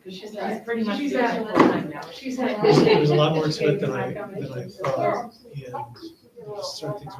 She's pretty much doing it full time now. There's a lot more to it than I thought, and certain things.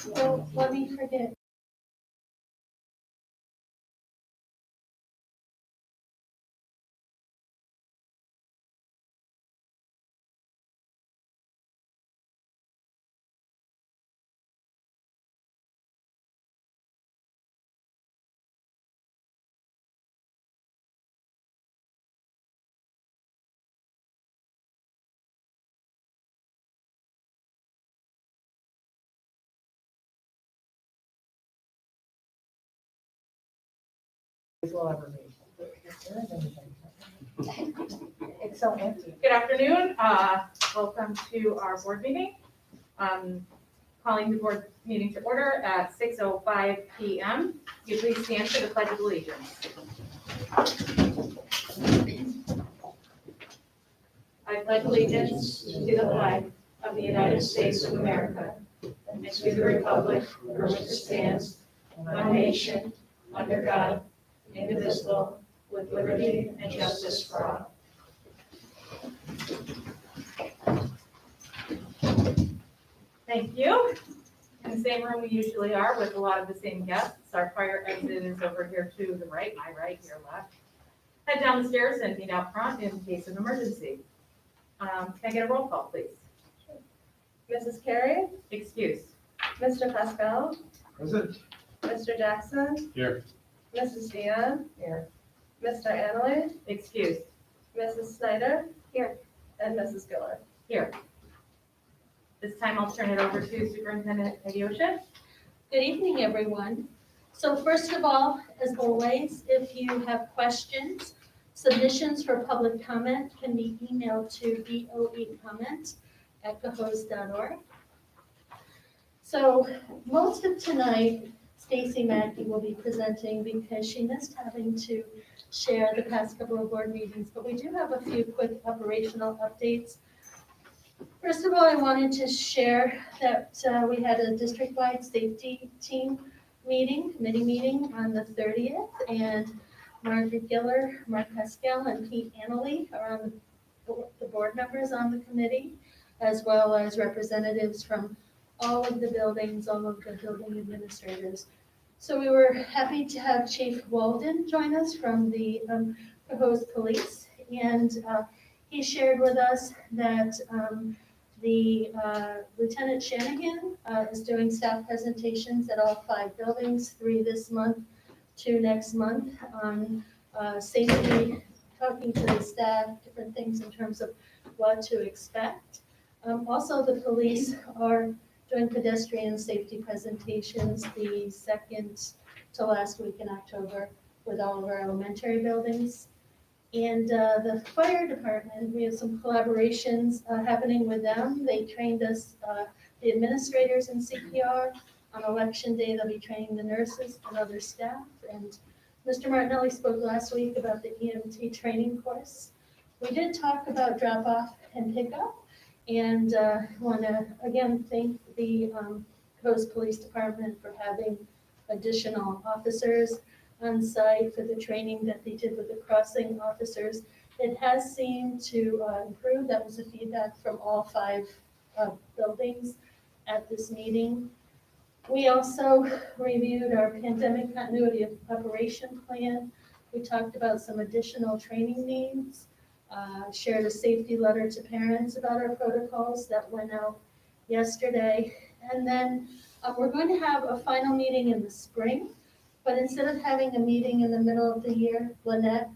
So let me forget. It's so empty. Good afternoon. Welcome to our board meeting. Calling the board meeting to order at 6:05 p.m. You please stand for the Pledge of Allegiance. I pledge allegiance to the flag of the United States of America and to the republic for which it stands, one nation, under God, indivisible, with liberty and justice for all. Thank you. In the same room we usually are with a lot of the same guests. Our fire exit is over here to the right, my right, your left. Head down the stairs and meet out front in case of emergency. Can I get a roll call, please? Mrs. Carey, Excuse. Mr. Pascal, Present. Mr. Jackson. Here. Mrs. Dion, Here. Mr. Annaly, Excuse. Mrs. Snyder. Here. And Mrs. Giller. Here. This time I'll turn it over to Superintendent Alyosha. Good evening, everyone. So first of all, as always, if you have questions, submissions for public comment can be emailed to boecomment@cohoes.org. So most of tonight, Stacy Mackey will be presenting because she missed having to share the past couple of board meetings, but we do have a few quick operational updates. First of all, I wanted to share that we had a district-wide safety team committee meeting on the 30th, and Margaret Giller, Mark Pascal, and Pete Annaly are on the board members on the committee, as well as representatives from all of the buildings, all of the building administrators. So we were happy to have Chief Walden join us from the Cohoes Police, and he shared with us that the Lieutenant Shanahan is doing staff presentations at all 5 buildings, 3 this month, 2 next month, on safety, talking to the staff, different things in terms of what to expect. Also, the police are doing pedestrian safety presentations the second to last week in October with all of our elementary buildings. And the fire department, we have some collaborations happening with them. They trained us, the administrators in CPR, On election day, they'll be training the nurses and other staff. And Mr. Martinelli spoke last week about the EMT training course. We did talk about drop-off and pickup, and want to again thank the Cohoes Police Department for having additional officers on site for the training that they did with the crossing officers. It has seemed to improve. That was the feedback from all 5 buildings at this meeting. We also reviewed our pandemic continuity of operation plan. We talked about some additional training needs, shared a safety letter to parents about our protocols that went out yesterday. And then we're going to have a final meeting in the spring, but instead of having a meeting in the middle of the year, Lynette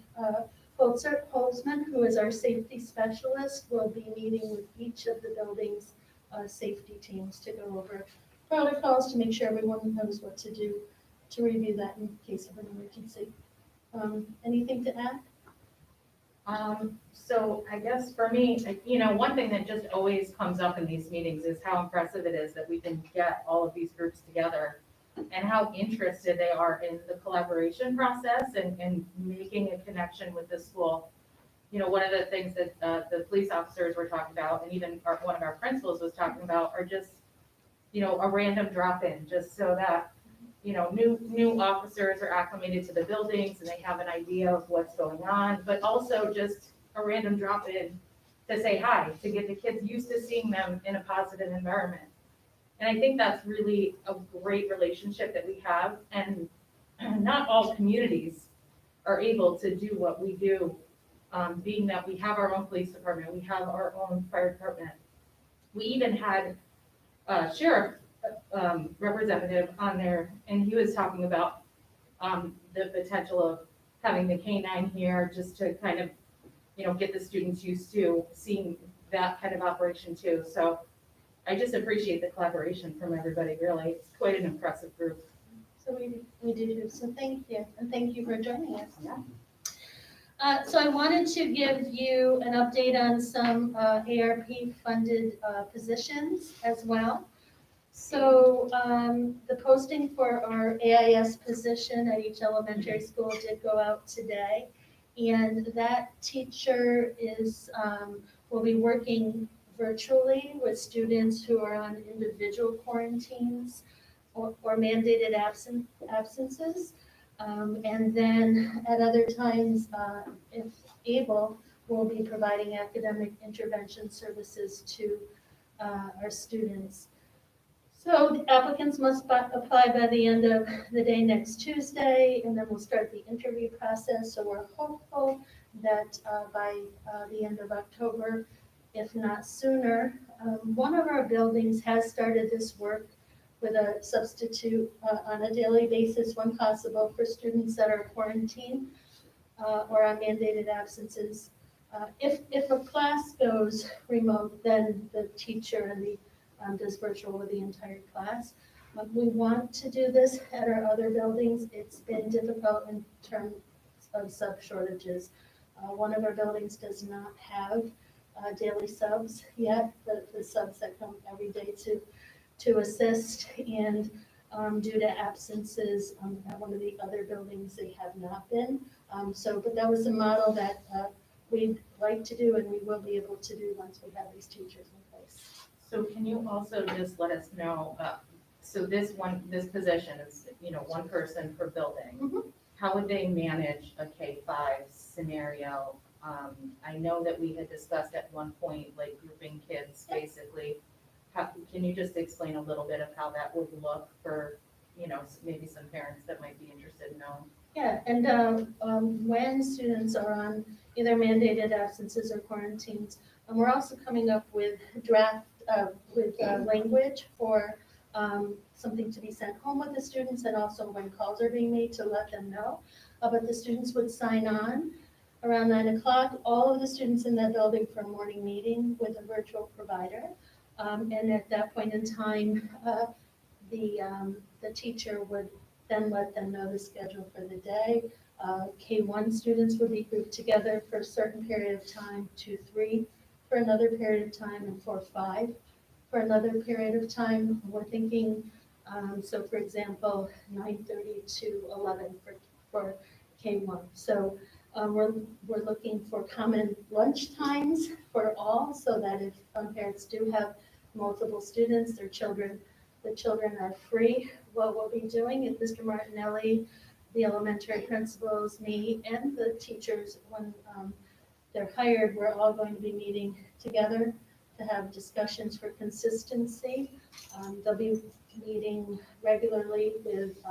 Holzman, who is our safety specialist, will be meeting with each of the buildings' safety teams to go over protocols to make sure everyone knows what to do to review that in case of an emergency. Anything to add? So I guess for me, one thing that just always comes up in these meetings is how impressive it is that we can get all of these groups together and how interested they are in the collaboration process and making a connection with the school. One of the things that the police officers were talking about, and even one of our principals was talking about, are just, a random drop-in, just so that, new officers are acclimated to the buildings and they have an idea of what's going on, but also just a random drop-in to say hi, to get the kids used to seeing them in a positive environment. And I think that's really a great relationship that we have, and not all communities are able to do what we do, being that we have our own police department, we have our own fire department. We even had a sheriff representative on there, and he was talking about the potential of having the K-9 here just to kind of, get the students used to seeing that kind of operation too. So I just appreciate the collaboration from everybody, really. It's quite an impressive group. So we do. So thank you, and thank you for joining us. Yeah. So I wanted to give you an update on some ARP-funded positions as well. So the posting for our AIS position at each elementary school did go out today. And that teacher will be working virtually with students who are on individual quarantines or mandated absences. And then at other times, if able, we'll be providing academic intervention services to our students. So the applicants must apply by the end of the day next Tuesday, and then we'll start the interview process. So we're hopeful that by the end of October, if not sooner, one of our buildings has started this work with a substitute on a daily basis when possible for students that are quarantined or on mandated absences. If a class goes remote, then the teacher and the does virtual with the entire class. We want to do this at our other buildings. It's been difficult in terms of sub shortages. One of our buildings does not have daily subs yet, the subs that come every day to assist, and due to absences at one of the other buildings, they have not been. But that was a model that we'd like to do, and we will be able to do once we have these teachers in place. So can you also just let us know, so this position is, one person per building. Mhm. How would they manage a K-5 scenario? I know that we had discussed at one point, like grouping kids, basically. Can you just explain a little bit of how that would look for, maybe some parents that might be interested in knowing? Yeah, and when students are on either mandated absences or quarantines, we're also coming up with language for something to be sent home with the students, and also when calls are being made to let them know. But the students would sign on around 9 o'clock, all of the students in that building for a morning meeting with a virtual provider. And at that point in time, the teacher would then let them know the schedule for the day. K1 students would be grouped together for a certain period of time, 2, 3 for another period of time, and 4, 5 for another period of time. We're thinking So for example, 9:30 to 11 for K1. So we're looking for common lunch times for all, so that if parents do have multiple students, the children are free. What we'll be doing is Mr. Martinelli, the elementary principals, me, and the teachers, when they're hired, we're all going to be meeting together to have discussions for consistency. They'll be meeting regularly with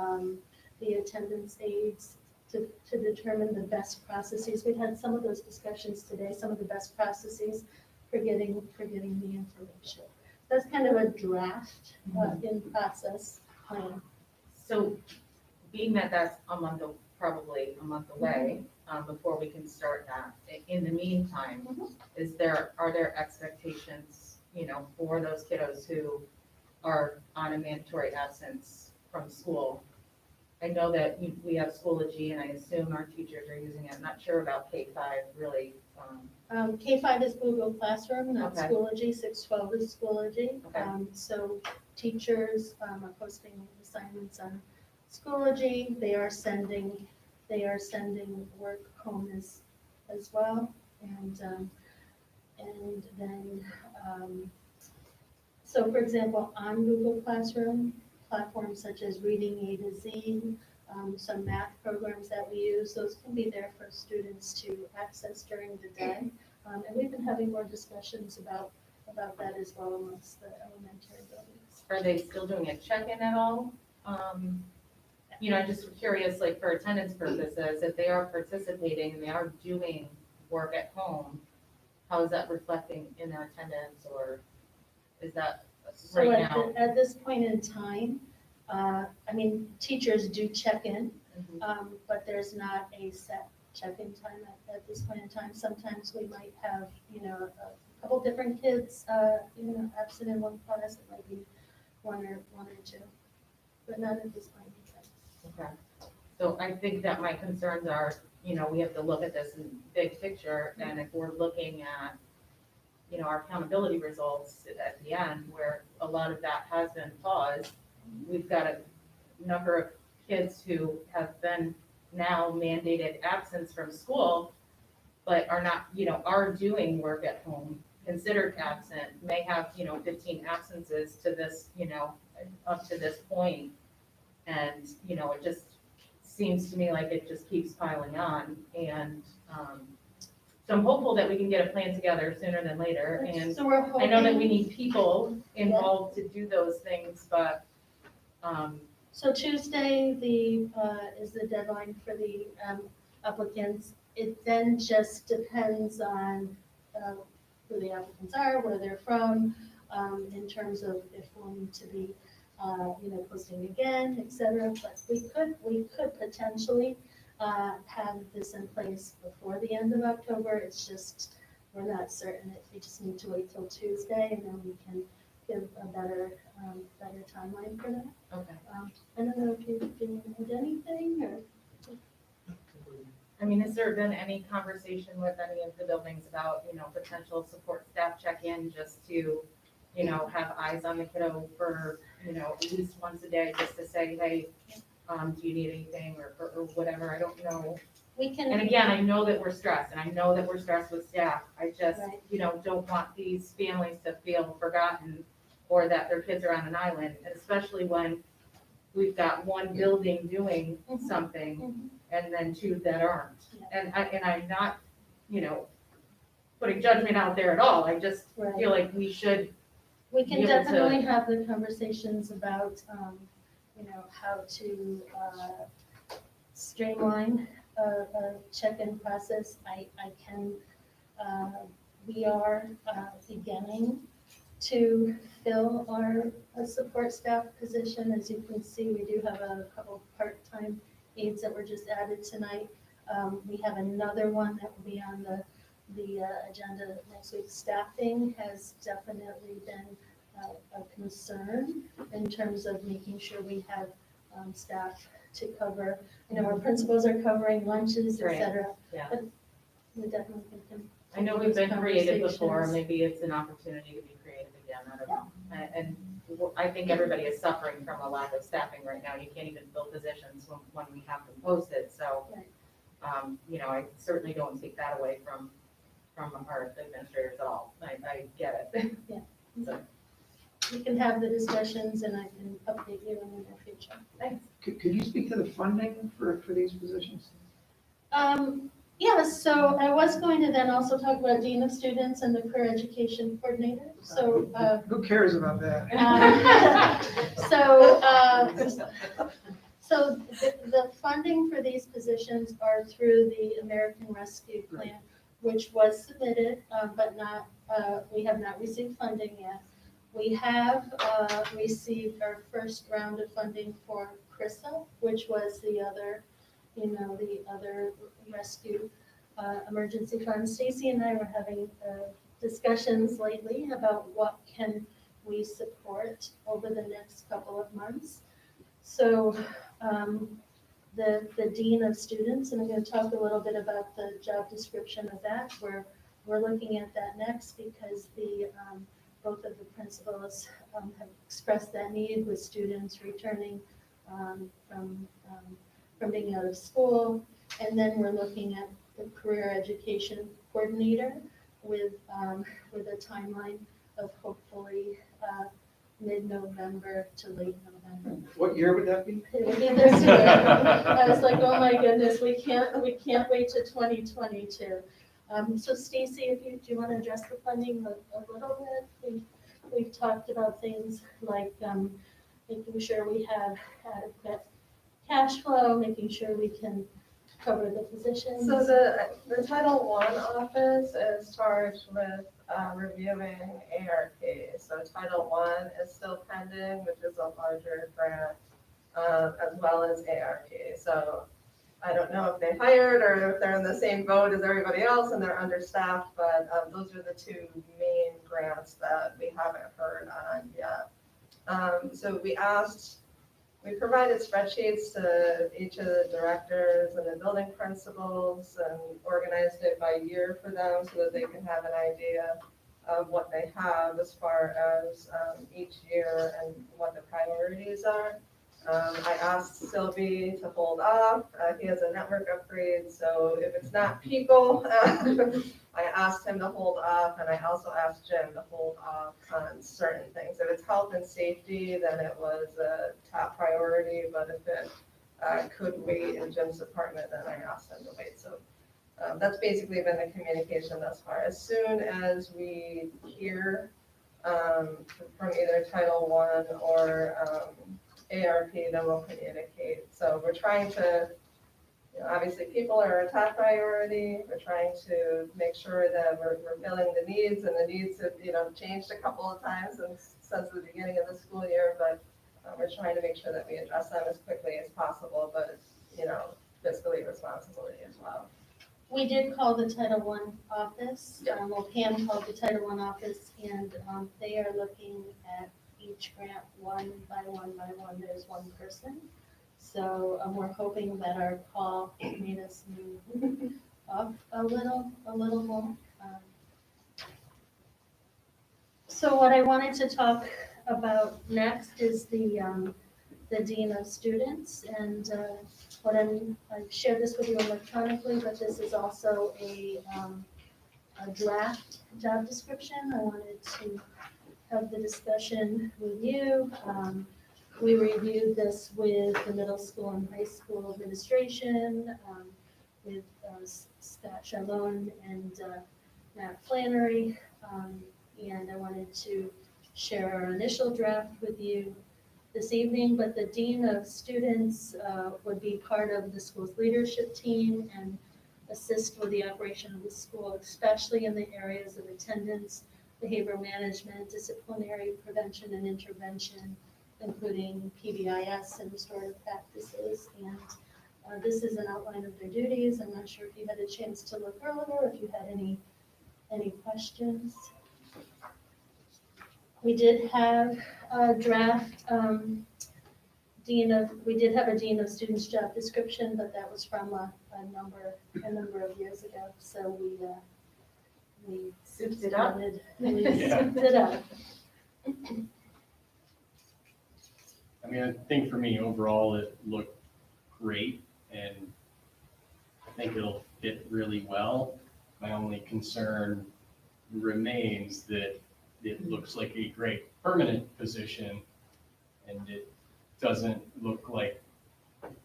the attendance aides to determine the best processes. We've had some of those discussions today, some of the best processes for getting the information. That's kind of a draft in process plan. So being that that's probably a month away, before we can start that, in the meantime, are there expectations, for those kiddos who are on a mandatory absence from school? I know that we have Schoology, and I assume our teachers are using it. I'm not sure about K-5 really. K-5 is Google Classroom, not Okay. Schoology. 612 is Schoology. Okay. So teachers are posting assignments on Schoology. They are sending work home as well. And then, so for example, on Google Classroom, platforms such as Reading A to Z, some math programs that we use, those can be there for students to access during the day. And we've been having more discussions about that as well amongst the elementary buildings. Are they still doing a check-in at all? I'm just curious, like for attendance purposes, if they are participating and they are doing work at home, how is that reflecting in their attendance, or is that So right now? at this point in time, teachers do check in, Mhm. but there's not a set check-in time at this point in time. Sometimes we might have, a couple different kids, absent in one class. It might be one or two, but not at this point in time. Okay. So I think that my concerns are, we have to look at this in big picture, and if we're looking at, our accountability results at the end, where a lot of that has been paused, we've got a number of kids who have been now mandated absence from school, but are not, are doing work at home, considered absent, may have, 15 absences to this, up to this point. And, it just seems to me like it just keeps piling on. And so I'm hopeful that we can get a plan together sooner than later. And So we're I know that we hoping, need people involved to do those things, but, so Tuesday, is the deadline for the applicants. It then just depends on who the applicants are, where they're from, in terms of if we'll need to be, posting again, et cetera. But we could potentially have this in place before the end of October. It's just, we're not certain. We just need to wait till Tuesday, and then we can give a better timeline for that. okay. I don't know if you need anything, or? I mean, has there been any conversation with any of the buildings about, potential support staff check-in just to, have eyes on the kiddo for, at least once a day, just to say, hey, do you need anything or whatever? I don't know. We can. And again, I know that we're stressed, and I know that we're stressed with staff. I just, Right. Don't want these families to feel forgotten or that their kids are on an island, and especially when we've got one building doing Mhm. something Mhm. and then two that aren't. Yeah. And I'm not, putting judgment out there at all. I just Right. feel like we should, We can be able to- definitely have the conversations about, how to streamline a check-in process. We are beginning to fill our support staff position. As you can see, we do have a couple part-time aides that were just added tonight. We have another one that will be on the agenda next week. Staffing has definitely been a concern in terms of making sure we have staff to cover, our principals are covering lunches, et Right. cetera. Yeah. But we definitely can I know we've been creative before, conversations. maybe it's an opportunity to be creative again, I don't know. And I think everybody is suffering from a lack of staffing right now, you can't even fill positions when we have them posted, so. Right. You know, I certainly don't take that away from our administrators at all, I get it. Yeah. So, We can have the discussions and I can update you in the near future. thanks. Could you speak to the funding for these positions? Yeah, so I was going to then also talk about Dean of Students and the Career Education Coordinator, so, Who cares about that? So the funding for these positions are through the American Rescue Plan, which was submitted, but not, we have not received funding yet. We have received our first round of funding for CRISA, which was the other, the other rescue emergency fund. Stacy and I were having discussions lately about what can we support over the next couple of months. So the Dean of Students, and I'm going to talk a little bit about the job description of that. We're looking at that next because both of the principals have expressed that need with students returning from being out of school. And then we're looking at the Career Education Coordinator with a timeline of hopefully mid-November to late November. What year would that be? It would be this year. I was like, oh my goodness, we can't wait to 2022. So Stacy, do you want to address the funding a little bit? We've talked about things like making sure we have adequate cash flow, making sure we can cover the positions. So the Title I office is charged with reviewing ARP. So Title I is still pending, which is a larger grant, as well as ARP. So I don't know if they hired or if they're in the same boat as everybody else and they're understaffed, but those are the two main grants that we haven't heard on yet. So we provided spreadsheets to each of the directors and the building principals and organized it by year for them so that they can have an idea of what they have as far as each year and what the priorities are. I asked Sylvie to hold off. He has a network upgrade, so if it's not people, I asked him to hold off, and I also asked Jim to hold off on certain things. If it's health and safety, then it was a top priority, but if it could wait in Jim's department, then I asked him to wait. So that's basically been the communication thus far. As soon as we hear from either Title I or ARP, then we'll communicate. So we're trying to, obviously people are our top priority. We're trying to make sure that we're filling the needs, and the needs have, changed a couple of times since the beginning of the school year, but we're trying to make sure that we address them as quickly as possible, but fiscally responsibly as well. We did call the Title I office. Well, Pam called the Title I office, and they are looking at each grant one by one. There's one person. So we're hoping that our call made us move up a little more. So what I wanted to talk about next is the Dean of Students, and I've shared this with you electronically, but this is also a draft job description. I wanted to have the discussion with you. We reviewed this with the middle school and high school administration, with Scott Chalone and Matt Flannery, and I wanted to share our initial draft with you this evening. But the Dean of Students would be part of the school's leadership team and assist with the operation of the school, especially in the areas of attendance, behavioral management, disciplinary prevention and intervention, including PBIS and restorative practices. And this is an outline of their duties. I'm not sure if you had a chance to look earlier, if you had any questions. We did have a draft we did have a Dean of Students job description, but that was from a number of years ago. So we Souped it up. we Yeah. souped it up. I mean, I think for me, overall, it looked great, and I think it'll fit really well. My only concern remains that it looks like a great permanent position, and it doesn't look like,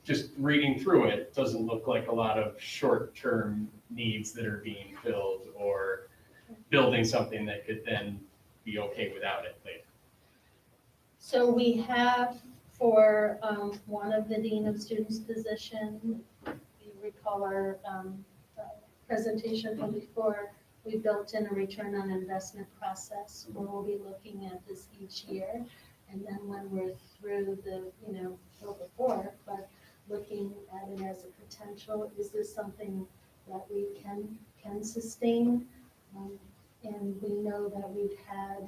just reading through it, doesn't look like a lot of short-term needs that are being filled, or building something that could then be okay without it later. So we have for one of the Dean of Students position, you recall our presentation from before, we built in a return on investment process where we'll be looking at this each year. And then when we're through the, well before, but looking at it as a potential, is this something that we can sustain? And we know that we've had,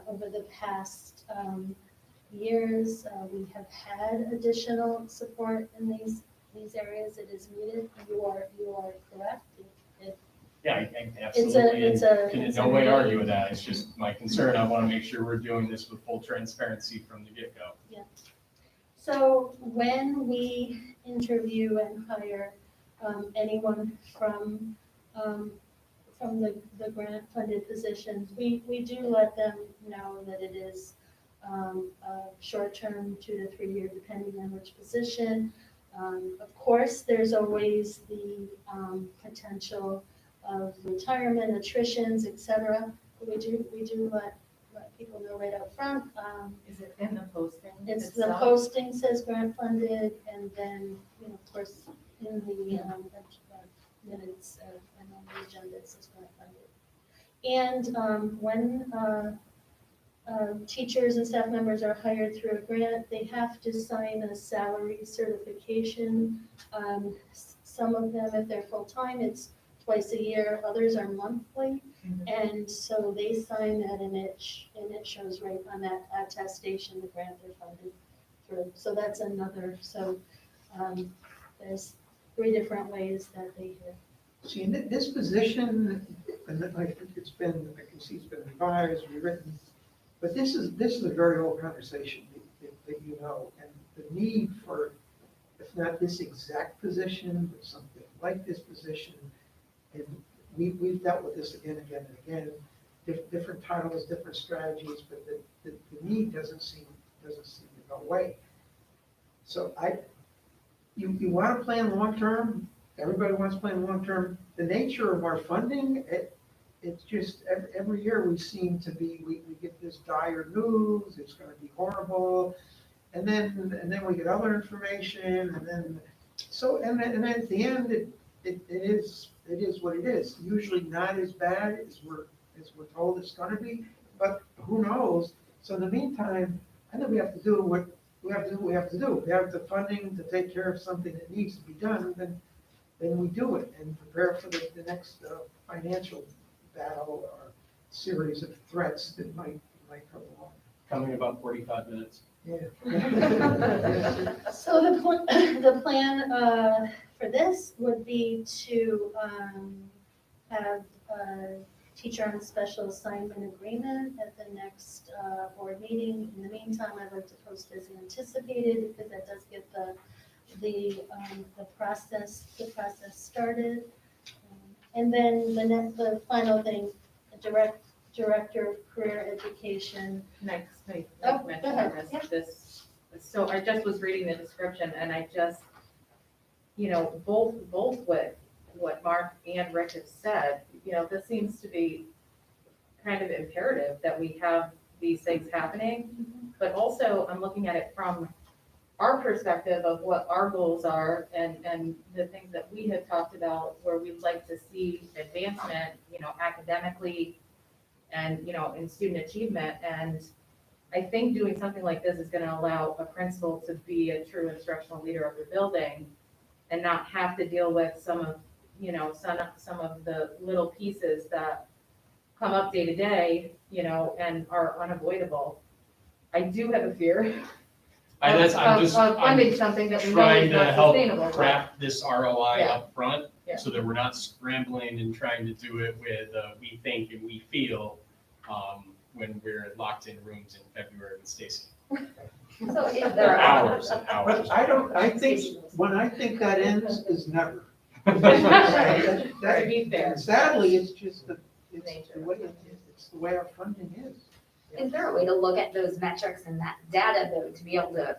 over the past years, we have had additional support in these areas. It is needed. You are correct. Yeah, I absolutely, it's can in a no way really- argue with that. It's just my concern. I want to make sure we're doing this with full transparency from the get-go. So when we interview and hire anyone from the grant-funded positions, we do let them know that it is a short-term, 2 to 3 year, depending on which position. Of course, there's always the potential of retirement, attritions, et cetera. We do let people know right up front. Is it in the posting? It's the itself? posting says grant funded, and then, of course, in the minutes and on the agenda, it says grant funded. And when teachers and staff members are hired through a grant, they have to sign a salary certification. Some of them, if they're full-time, it's twice a year, others are monthly. And so they sign that, and it shows right on that attestation, the grant they're funded through. So that's another, there's 3 different ways that they hear. See, in this position, and I think I can see it's been revised, rewritten, but this is a very old conversation that you know, and the need for, if not this exact position, but something like this position, and we've dealt with this again and again, different titles, different strategies, but the need doesn't seem to go away. So you want to plan long-term, everybody wants to plan long-term. The nature of our funding, it's just every year we seem to be, we get this dire news, it's going to be horrible. And then we get other information, and then at the end, it is what it is. Usually not as bad as we're told it's going to be, but who knows? So in the meantime, I think we have to do what we have to do. We have the funding to take care of something that needs to be done, then we do it and prepare for the next financial battle or series of threats that might come along. Coming about 45 minutes. Yeah. So the plan for this would be to have a teacher on special assignment agreement at the next board meeting. In the meantime, I'd like to post as anticipated, because that does get the process started. And then the final thing, director of career education. Next, I Oh, go mentioned ahead. this, so I just was reading the description, and I just, both what Mark and Rick have said, this seems to be kind of imperative that we have these things happening, but also I'm looking at it from our perspective of what our goals are and the things that we have talked about where we'd like to see advancement, academically and, in student achievement. And I think doing something like this is going to allow a principal to be a true instructional leader of the building and not have to deal with some of the little pieces that come up day to day, and are unavoidable. I do have a fear I'm of funding something that we know trying is to not help sustainable. craft this ROI Yeah. up front. Yeah. so that we're not scrambling and trying to do it with we think and we feel when we're locked in rooms in February with Stacy. So if For there are, hours and hours. But I think, when I think that ends is never. To That- be fair. Sadly, it's just it's Nature. the way it is, it's the way our funding is. is there a way to look at those metrics and that data though, to be able to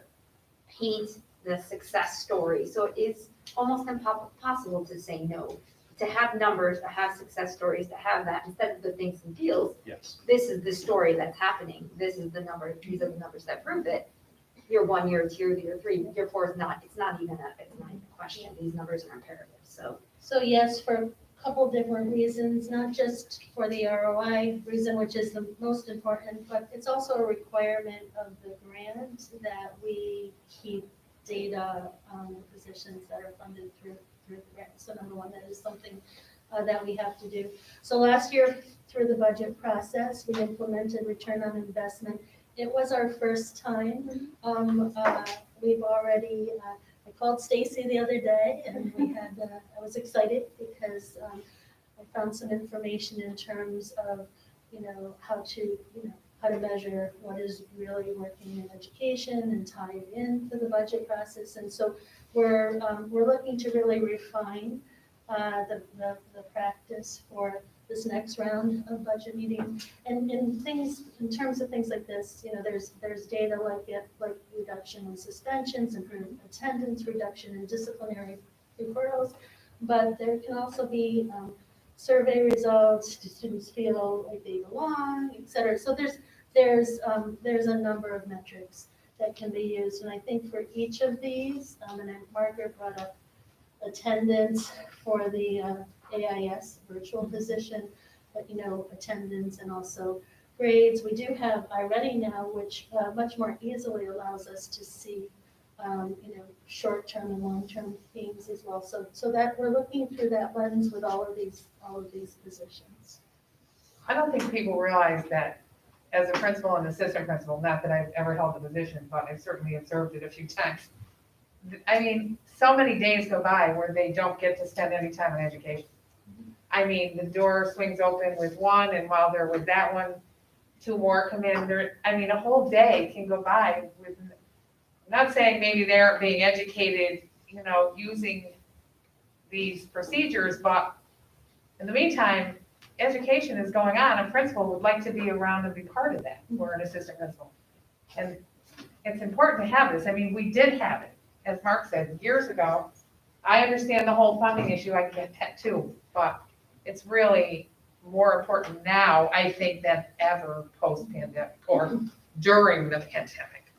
paint the success story? So it is almost impossible to say no, to have numbers, to have success stories, to have that instead of the things and feels. Yes. This is the story that's happening. This is the number, these are the numbers that prove it. Year 1, year 2, year 3, year 4 is not, it's not even a question. These numbers are imperative, so. So yes, for a couple different reasons, not just for the ROI reason, which is the most important, but it's also a requirement of the grant that we keep data on the positions that are funded through the grant. So number one, that is something that we have to do. So last year, through the budget process, we implemented return on investment. It was our first time. We've already, I called Stacy the other day and we had, I was excited because I found some information in terms of, how to measure what is really working in education and tie it into the budget process. And so we're looking to really refine the practice for this next round of budget meeting. And in terms of things like this, there's data like reduction in suspensions, improved attendance, reduction in disciplinary referrals, but there can also be survey results, do students feel like they belong, et cetera. So there's a number of metrics that can be used, and I think for each of these, and then Margaret brought up attendance for the AIS virtual position, but attendance and also grades. We do have iReady now, which much more easily allows us to see short-term and long-term themes as well. So that we're looking through that lens with all of these positions. I don't think people realize that as a principal and assistant principal, not that I've ever held the position, but I've certainly observed it a few times. I mean, so many days go by where they don't get to spend any time in education. I mean, the door swings open with one, and while they're with that one, 2 more come in. A whole day can go by with, I'm not saying maybe they aren't being educated, using these procedures, but in the meantime, education is going on. A principal would like to be around and be part of that, or an assistant principal. And it's important to have this. I mean, we did have it, as Mark said, years ago. I understand the whole funding issue, I get that too, but it's really more important now, I think, than ever post-pandemic or during the pandemic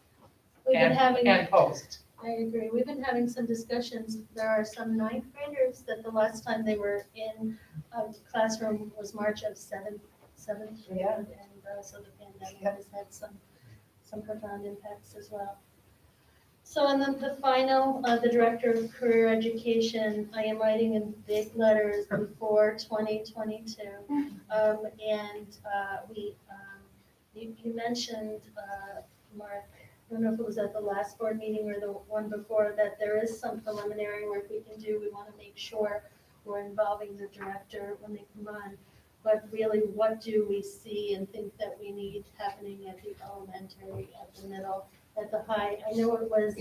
We've been having, and post. I agree, we've been having some discussions. There are some 9th graders that the last time they were in a classroom was March of seventh grade. Yeah. And so the pandemic has had some profound impacts as well. So, and then the final, the Director of Career Education, I am writing in big letters before 2022. You mentioned, Mark, I don't know if it was at the last board meeting or the one before, that there is some preliminary work we can do. We want to make sure we're involving the director when they come on. But really, what do we see and think that we need happening at the elementary, at the middle, at the high? I know it was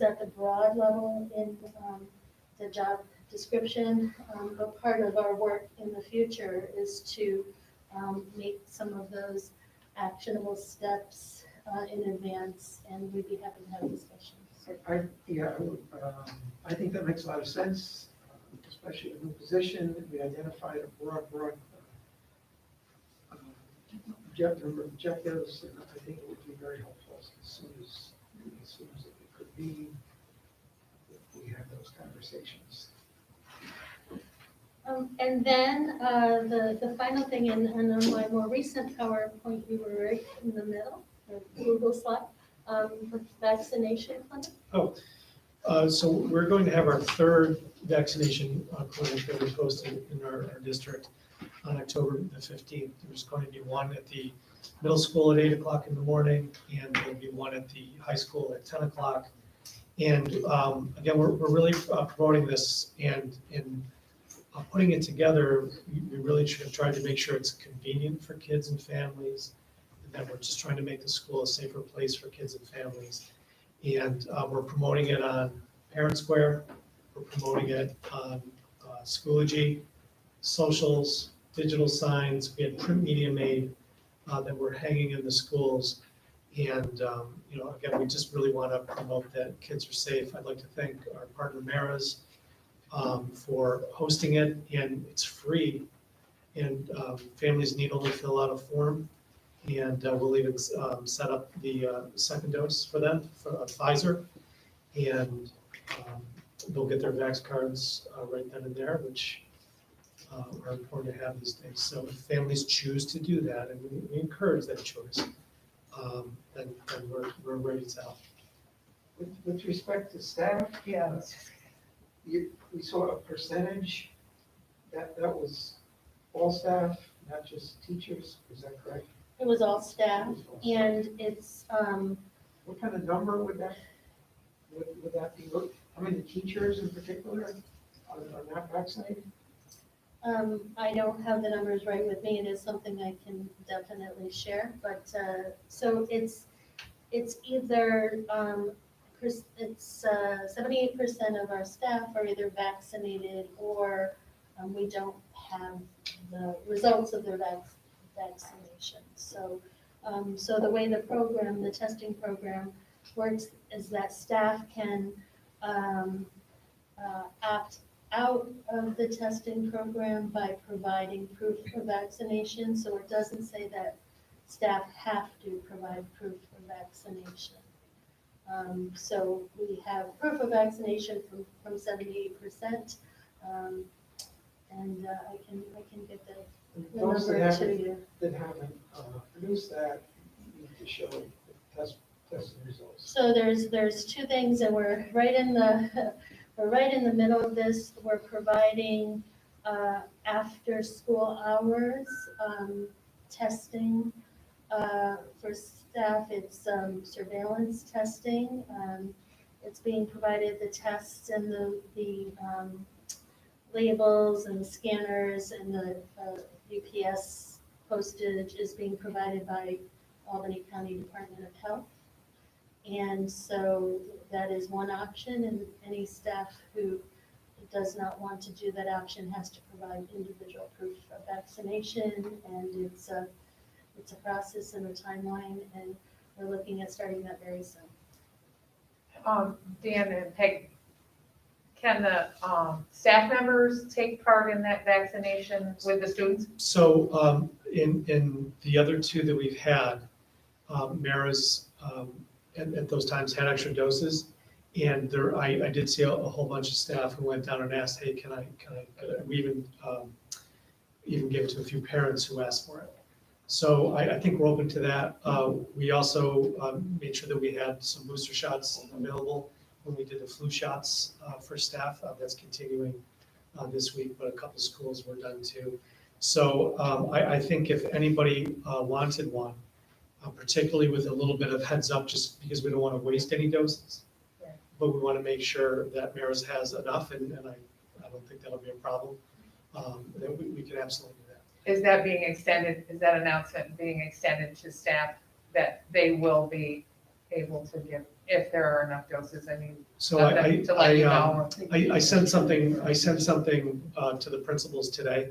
at the broad level in the job description, but part of our work in the future is to make some of those actionable steps in advance, and we'd be happy to have discussions. I think that makes a lot of sense, especially a new position. We identified a broad number of objectives, and I think it would be very helpful as soon as it could be, if we have those conversations. And then the final thing, and on my more recent PowerPoint, we were right in the middle, the Google slide, vaccination clinic. So we're going to have our 3rd vaccination clinic that we posted in our district on October the 15th. There's going to be one at the middle school at 8 o'clock in the morning, and there'll be one at the high school at 10 o'clock. And again, we're really promoting this and putting it together, we really tried to make sure it's convenient for kids and families, and that we're just trying to make the school a safer place for kids and families. And we're promoting it on Parent Square, we're promoting it on Schoology, socials, digital signs, we had print media made that we're hanging in the schools. And, again, we just really want to promote that kids are safe. I'd like to thank our partner Maras for hosting it, and it's free. And families need only fill out a form, and we'll even set up the second dose for them, for Pfizer. And they'll get their vax cards right then and there, which are important to have these days. So if families choose to do that, and we encourage that choice, then we're ready to help. With respect to staff, Yeah. we saw a percentage, that was all staff, not just teachers, is that correct? It was all staff, and it's, What kind of number would that be? How many teachers in particular are not vaccinated? I don't have the numbers right with me, it is something I can definitely share, but, so it's either, it's 78% of our staff are either vaccinated or we don't have the results of their vaccination. So, so the way the program, the testing program works is that staff can opt out of the testing program by providing proof of vaccination. So it doesn't say that staff have to provide proof of vaccination. So we have proof of vaccination from 78%. And I can get the Those number that to haven't, you. that haven't produced that, you need to show the testing results. So there's two things, and we're right in the middle of this. We're providing after school hours testing for staff. It's surveillance testing. It's being provided, the tests and the labels and the scanners and the UPS postage is being provided by Albany County Department of Health. And so that is one option, and any staff who does not want to do that option has to provide individual proof of vaccination, and it's a process and a timeline, and we're looking at starting that very soon. Dan and Peg, can the staff members take part in that vaccination with the students? So in the other two that we've had, Maras at those times had extra doses. And there, I did see a whole bunch of staff who went down and asked, hey, can I we even gave it to a few parents who asked for it. So I think we're open to that. We also made sure that we had some booster shots available when we did the flu shots for staff. That's continuing this week, but a couple schools were done too. So I think if anybody wanted one, particularly with a little bit of heads up, just because we don't want to waste any doses, but we want to make sure that Maris has enough, and I don't think that'll be a problem, that we can absolutely do that. Is that being extended, is that announcement being extended to staff that they will be able to give, if there are enough doses? I mean, So to let you know. I sent something to the principals today.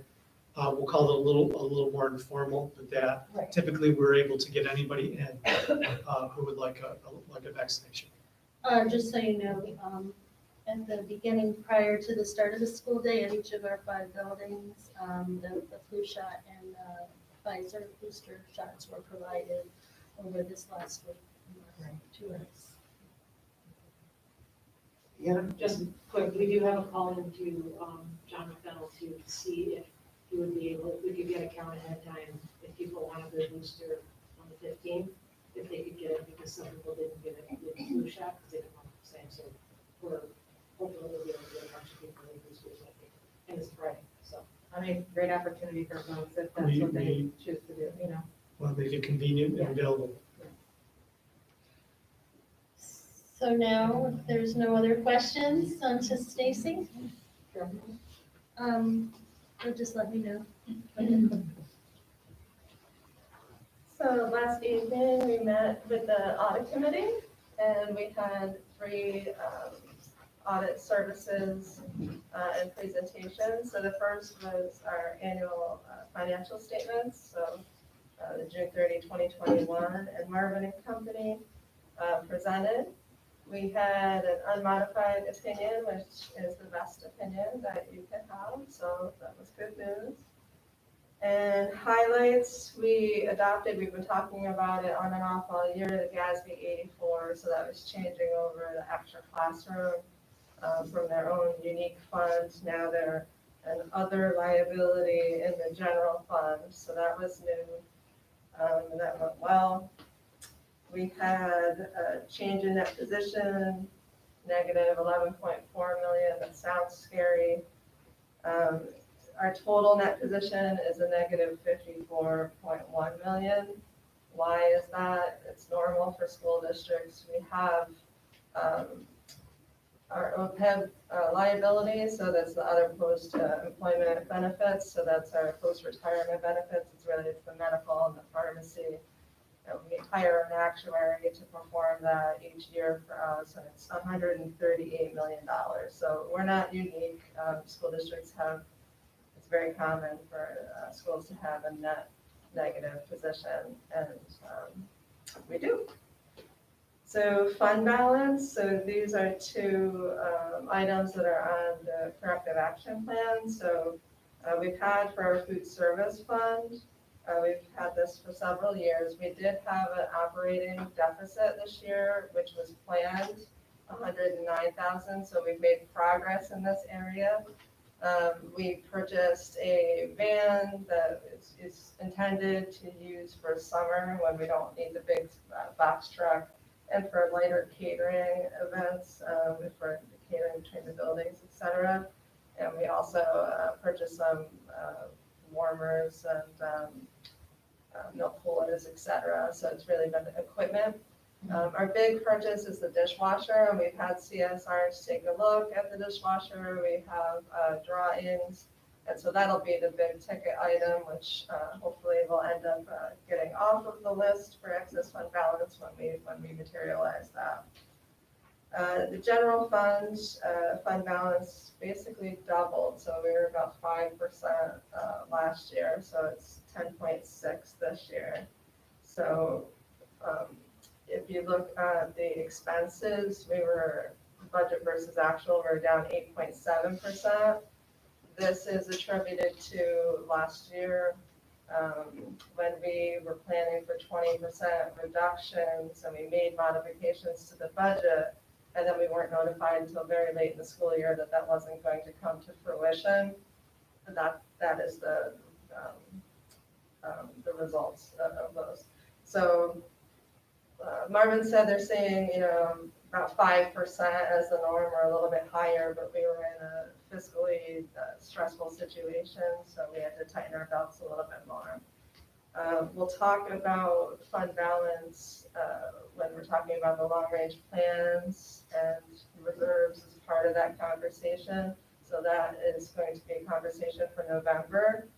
We'll call it a little more informal, but that Right. typically we're able to get anybody in who would like a vaccination. Just so you know, at the beginning, prior to the start of the school day, at each of our 5 buildings, the flu shot and Pfizer booster shots were provided over this last week, 2 weeks. Yeah, Just quick, we do have a call into John McDonald to see if he would be able, we could get a count ahead of time if people wanted their booster on the 15th, if they could get it, because some people didn't get it with the flu shot because they didn't want the same. So we're hopefully we'll be able to get a bunch of people their boosters, I think, and it's Friday, so. I mean, great opportunity for folks if that's We- what they we- choose to do, you know. Want to make it convenient and available. So now, if there's no other questions, on to Stacy. Or just let me know. So last evening, we met with the audit committee, and we had three audit services and presentations. So the first was our annual financial statements, so the June 30, 2021, and Marvin and Company presented. We had an unmodified opinion, which is the best opinion that you can have, so that was good news. And highlights, we've been talking about it on and off all year, the GASB 84, so that was changing over the extra classroom from their own unique fund. Now they're an other liability in the general fund, so that was new, and that went well. We had a change in net position, negative 11.4 million, that sounds scary. Our total net position is a negative 54.1 million. Why is that? It's normal for school districts. We have our OPEB liabilities, so that's the other post-employment benefits, so that's our post-retirement benefits. It's really the medical and the pharmacy. And we hire an actuary to perform that each year for us, and it's $138 million. So we're not unique. School districts have, it's very common for schools to have a net negative position, and we do. So fund balance, so these are two items that are on the corrective action plan. So we've had for our food service fund, we've had this for several years. We did have an operating deficit this year, which was planned, 109,000. So we've made progress in this area. We purchased a van that is intended to use for summer when we don't need the big box truck, and for lighter catering events, for catering between the buildings, et cetera. And we also purchased some warmers and milk coolers, et cetera. So it's really been equipment. Our big purchase is the dishwasher, and we've had CSRs take a look at the dishwasher. We have draw-ins, and so that'll be the big ticket item, which hopefully will end up getting off of the list for excess fund balance when we materialize that. The general fund fund balance basically doubled, so we were about 5% last year, so it's 10.6 this year. So if you look at the expenses, we were budget versus actual, we're down 8.7%. This is attributed to last year when we were planning for 20% reductions, and we made modifications to the budget, and then we weren't notified until very late in the school year that that wasn't going to come to fruition. That is the results of those. So Marvin said they're seeing, about 5% as the norm, or a little bit higher, but we were in a fiscally stressful situation, so we had to tighten our belts a little bit more. We'll talk about fund balance when we're talking about the long-range plans, and reserves as part of that conversation. So that is going to be a conversation for November.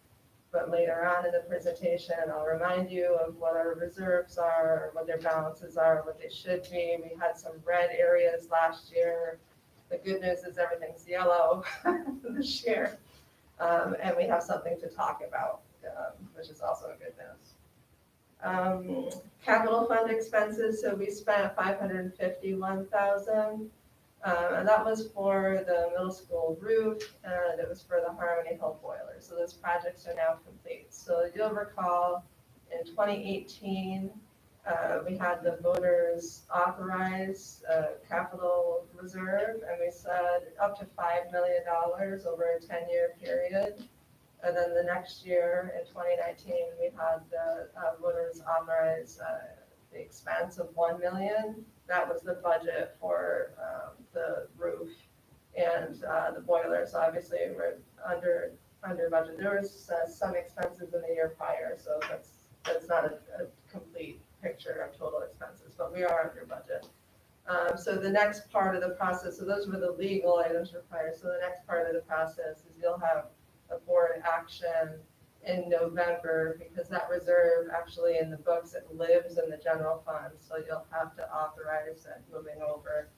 But later on in the presentation, I'll remind you of what our reserves are, what their balances are, what they should be. We had some red areas last year. The good news is everything's yellow this year. And we have something to talk about, which is also a good news. Capital fund expenses, so we spent $551,000. And that was for the middle school roof, and it was for the Harmony Hill boiler. So those projects are now complete. So you'll recall in 2018, we had the voters authorize capital reserve, and we said up to $5 million over a 10-year period. And then the next year, in 2019, we had the voters authorize the expense of $1 million. That was the budget for the roof and the boilers. Obviously, we're under budget. There was some expenses in the year prior, so that's not a complete picture of total expenses, but we are under budget. So the next part of the process, so those were the legal items required. So the next part of the process is you'll have a board action in November, because that reserve actually in the books, it lives in the general fund. So you'll have to authorize that moving over.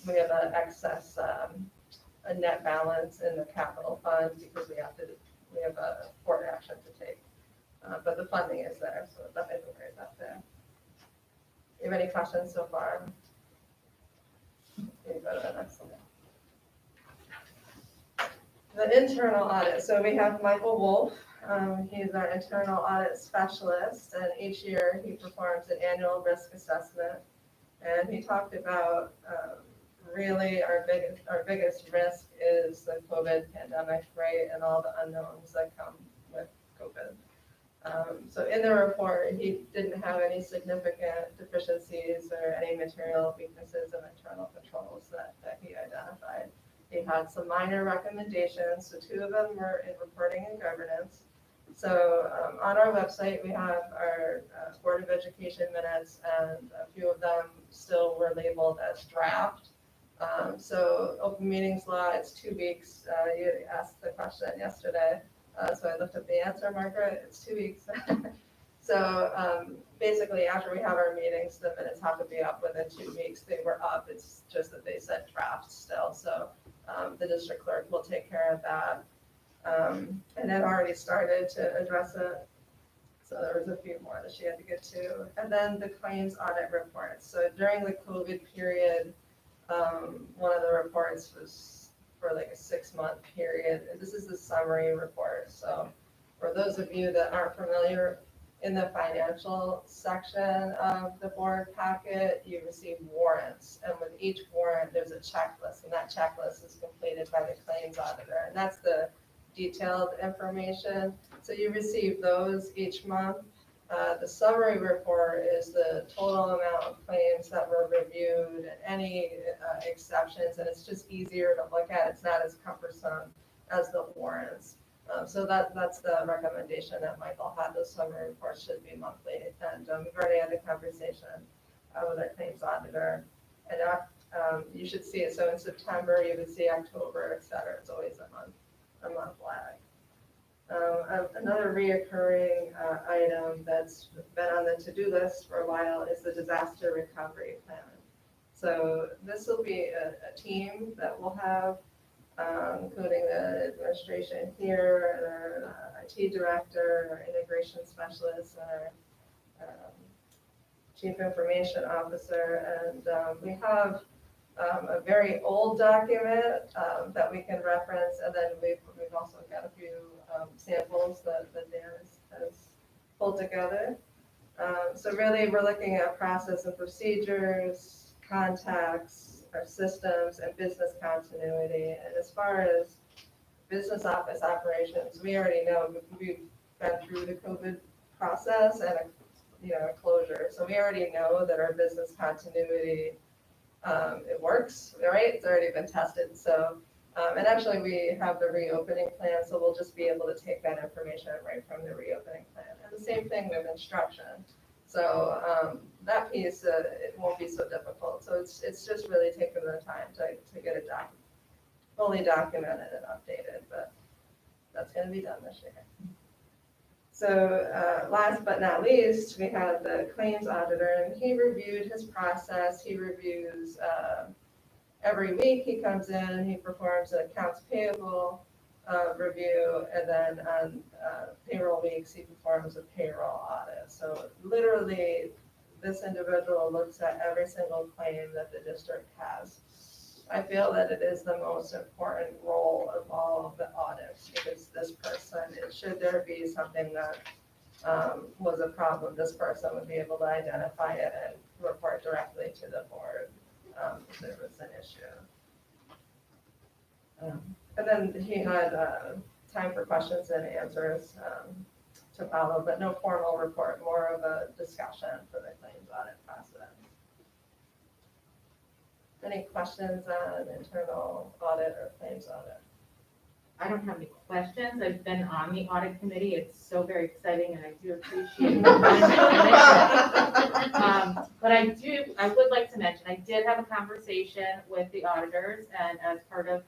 We have an excess, a net balance in the capital fund because we have a board action to take. But the funding is there, so nothing to worry about there. You have any questions so far? You can go to the next one. The internal audit, so we have Michael Wolf. He's our internal audit specialist, and each year he performs an annual risk assessment. And he talked about really our biggest risk is the COVID pandemic, right, and all the unknowns that come with COVID. So in the report, he didn't have any significant deficiencies or any material weaknesses of internal controls that he identified. He had some minor recommendations, so 2 of them were in reporting and governance. So on our website, we have our Board of Education minutes, and a few of them still were labeled as draft. So open meetings law, it's 2 weeks. You asked the question yesterday. So I looked up the answer, Margaret, it's 2 weeks. So basically, after we have our meetings, the minutes have to be up within 2 weeks. They were up, it's just that they said draft still. So the district clerk will take care of that. And it already started to address it. So there was a few more that she had to get to. And then the claims audit reports. So during the COVID period, one of the reports was for like a 6-month period. This is the summary report. So for those of you that aren't familiar, in the financial section of the board packet, you receive warrants. And with each warrant, there's a checklist, and that checklist is completed by the claims auditor. And that's the detailed information. So you receive those each month. The summary report is the total amount of claims that were reviewed and any exceptions, and it's just easier to look at. It's not as cumbersome as the warrants. So that's the recommendation that Michael had. Those summary reports should be monthly, and we've already had a conversation with our claims auditor. And you should see it. So in September, you would see October, et cetera. It's always a month lag. Another reoccurring item that's been on the to-do list for a while is the disaster recovery plan. So this will be a team that we'll have, including the administration here, and our IT director, our integration specialist, and our chief information officer. And we have a very old document that we can reference, and then we've also got a few samples that Dan has pulled together. So really, we're looking at process and procedures, contacts, our systems, and business continuity. And as far as business office operations, we already know we've been through the COVID process and a closure. So we already know that our business continuity it works, right? It's already been tested. So, and actually we have the reopening plan, so we'll just be able to take that information right from the reopening plan. And the same thing with instruction. So that piece, it won't be so difficult. So it's just really taking the time to get it fully documented and updated, but that's going to be done this year. So last but not least, we have the claims auditor, and he reviewed his process. He reviews every week. He comes in, he performs an accounts payable review, and then on payroll weeks, he performs a payroll audit. So literally, this individual looks at every single claim that the district has. I feel that it is the most important role of all of the audits, because this person, should there be something that was a problem, this person would be able to identify it and report directly to the board if there was an issue. And then he had time for questions and answers to follow, but no formal report, more of a discussion for the claims audit process. Any questions on internal audit or claims audit? I don't have any questions. I've been on the audit committee. It's so very exciting, and I do appreciate it. But But I would like to mention, I did have a conversation with the auditors and as part of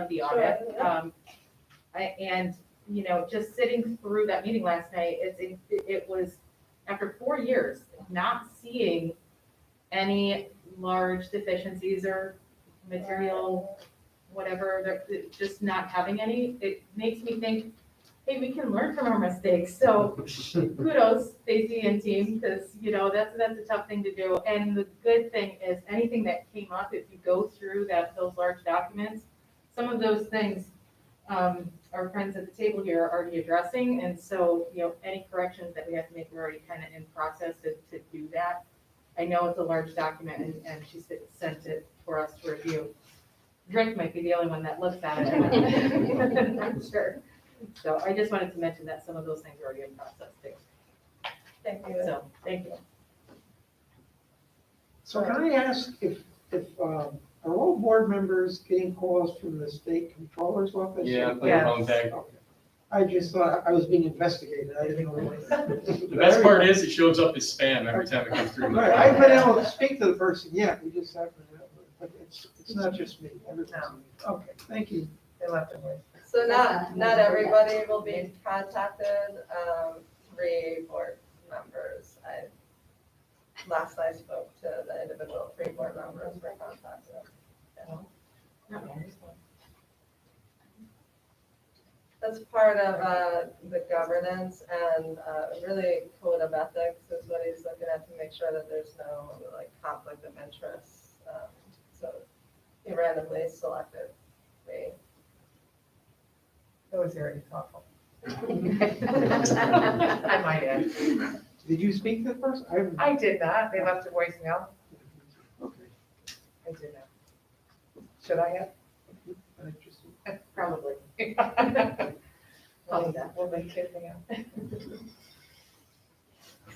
the audit. Sure, yeah. And, you know, just sitting through that meeting last night, it was, after 4 years, not seeing any large deficiencies or material, whatever, just not having any, it makes me think, hey, we can learn from our mistakes. So kudos, Stacy and team, because, you know, that's a tough thing to do. And the good thing is, anything that came up, if you go through those large documents, some of those things, our friends at the table here are already addressing. And so, you know, any corrections that we have to make, we're already kind of in process to do that. I know it's a large document and she sent it for us to review. Rick might be the only one that looks at it. I'm sure. So I just wanted to mention that some of those things are already in process too. Thank you. So, thank you. So can I ask if, are all board members getting calls from the state controller's office? Yeah, play Yeah. phone tag. Okay. I just thought I was being investigated, I didn't know. The best part is it shows up as spam every time it comes through. Right, I haven't been able to speak to the person yet, we just haven't, but it's not just me, everyone's. Okay, thank you. They left a voice. So not everybody will be contacted, 3 board members. Last I spoke to the individual 3 board members were contacted. That's part of the governance and really code of ethics is what he's looking at to make sure that there's no like conflict of interest. So he randomly selected me. That was very thoughtful. I might add. Did you speak to the person? I did not. They left a voicemail. Okay. I did not. Should I have? Interesting. Probably. We'll make it out.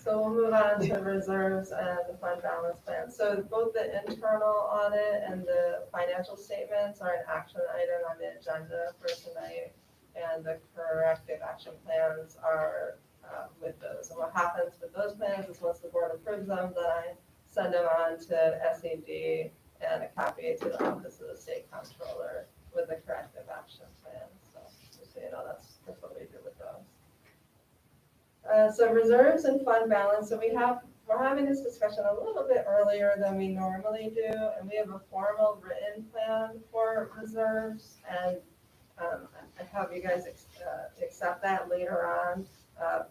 So we'll move on to reserves and the fund balance plan. So both the internal audit and the financial statements are an action item on the agenda for tonight. And the corrective action plans are with those. And what happens with those plans is once the board approves them, then I send them on to SED and a copy to the Office of the State Comptroller with the corrective action plan. So just so you know, that's what we do with those. So reserves and fund balance. So we're having this discussion a little bit earlier than we normally do, and we have a formal written plan for reserves. And I have you guys accept that later on,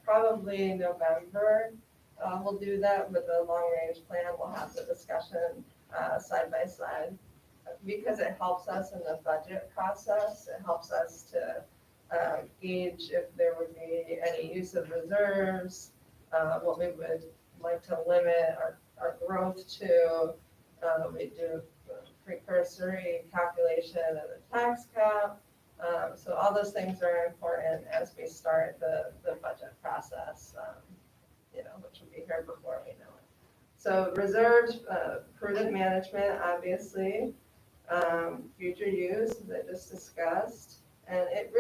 probably November. We'll do that with the long-range plan. We'll have the discussion side by side because it helps us in the budget process. It helps us to gauge if there would be any use of reserves, what we would like to limit our growth to. We do precursory calculation of the tax cap. So all those things are important as we start the budget process, which will be here before we know it. So reserves, prudent management, obviously, future use, as I just discussed. And it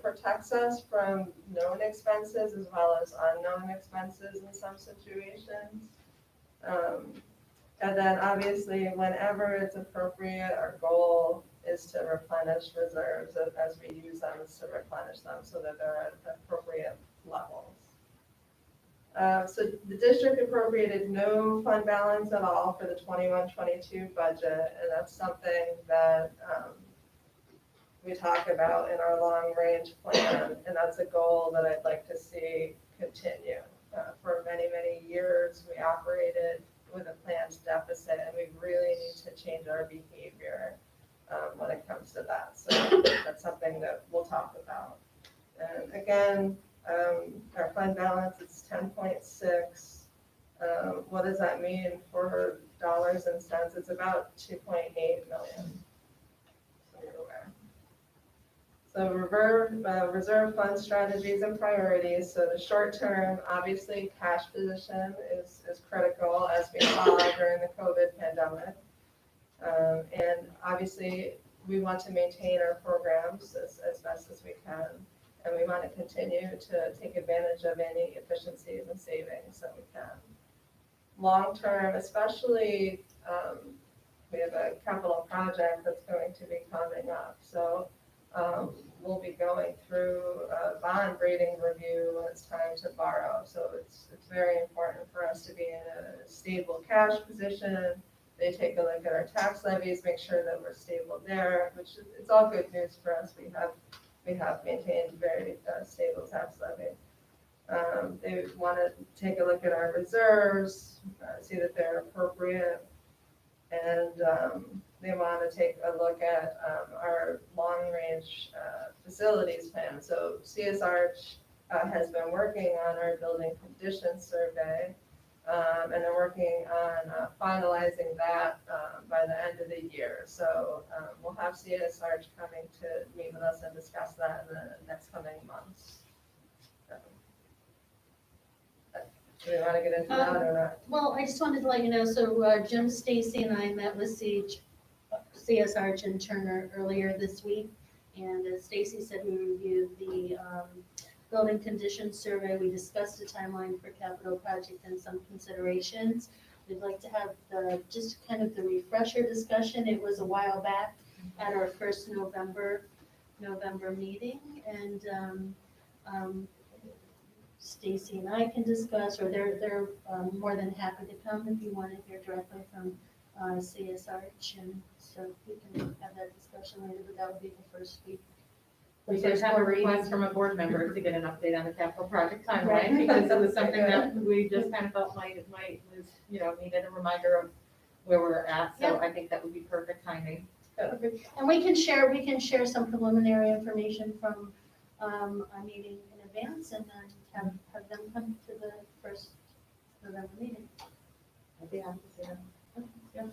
protects us from known expenses as well as unknown expenses in some situations. And then obviously, whenever it's appropriate, our goal is to replenish reserves as we use them, is to replenish them so that they're at appropriate levels. So the district appropriated no fund balance at all for the 21-22 budget, and that's something that we talk about in our long-range plan, and that's a goal that I'd like to see continue. For many, many years, we operated with a planned deficit, and we really need to change our behavior when it comes to that. So that's something that we'll talk about. And again, our fund balance is 10.6. What does that mean for dollars and cents? It's about 2.8 million. So you're aware. So reserve fund strategies and priorities. So the short term, obviously, cash position is critical as we saw during the COVID pandemic. And obviously, we want to maintain our programs as best as we can. And we want to continue to take advantage of any efficiencies and savings that we can. long-term, especially, we have a capital project that's going to be coming up. So we'll be going through a bond rating review when it's time to borrow. So it's very important for us to be in a stable cash position. They take a look at our tax levies, make sure that we're stable there, which it's all good news for us. We have maintained very stable tax levy. They want to take a look at our reserves, see that they're appropriate, and they want to take a look at our long-range facilities plan. So CSR has been working on our building condition survey, and they're working on finalizing that by the end of the year. So we'll have CSR coming to meet with us and discuss that in the next coming months. Do we want to get into that or not? Well, I just wanted to let you know, so Jim, Stacy, and I met with CSR Jim Turner earlier this week. And as Stacy said, we reviewed the building condition survey. We discussed the timeline for capital project and some considerations. We'd like to have just kind of the refresher discussion. It was a while back at our first November meeting. And Stacy and I can discuss, or they're more than happy to come if you want to hear directly from CSR. And so we can have that discussion later, but that would be the first week. We did have a request from a board member to get an update on the capital project timeline, Right. because it was something that we just kind of felt might was, needed a reminder of where we're at, so I think that would be perfect timing. And we can share some preliminary information from our meeting in advance, and then have them come to the first November meeting. I'd be happy to see them.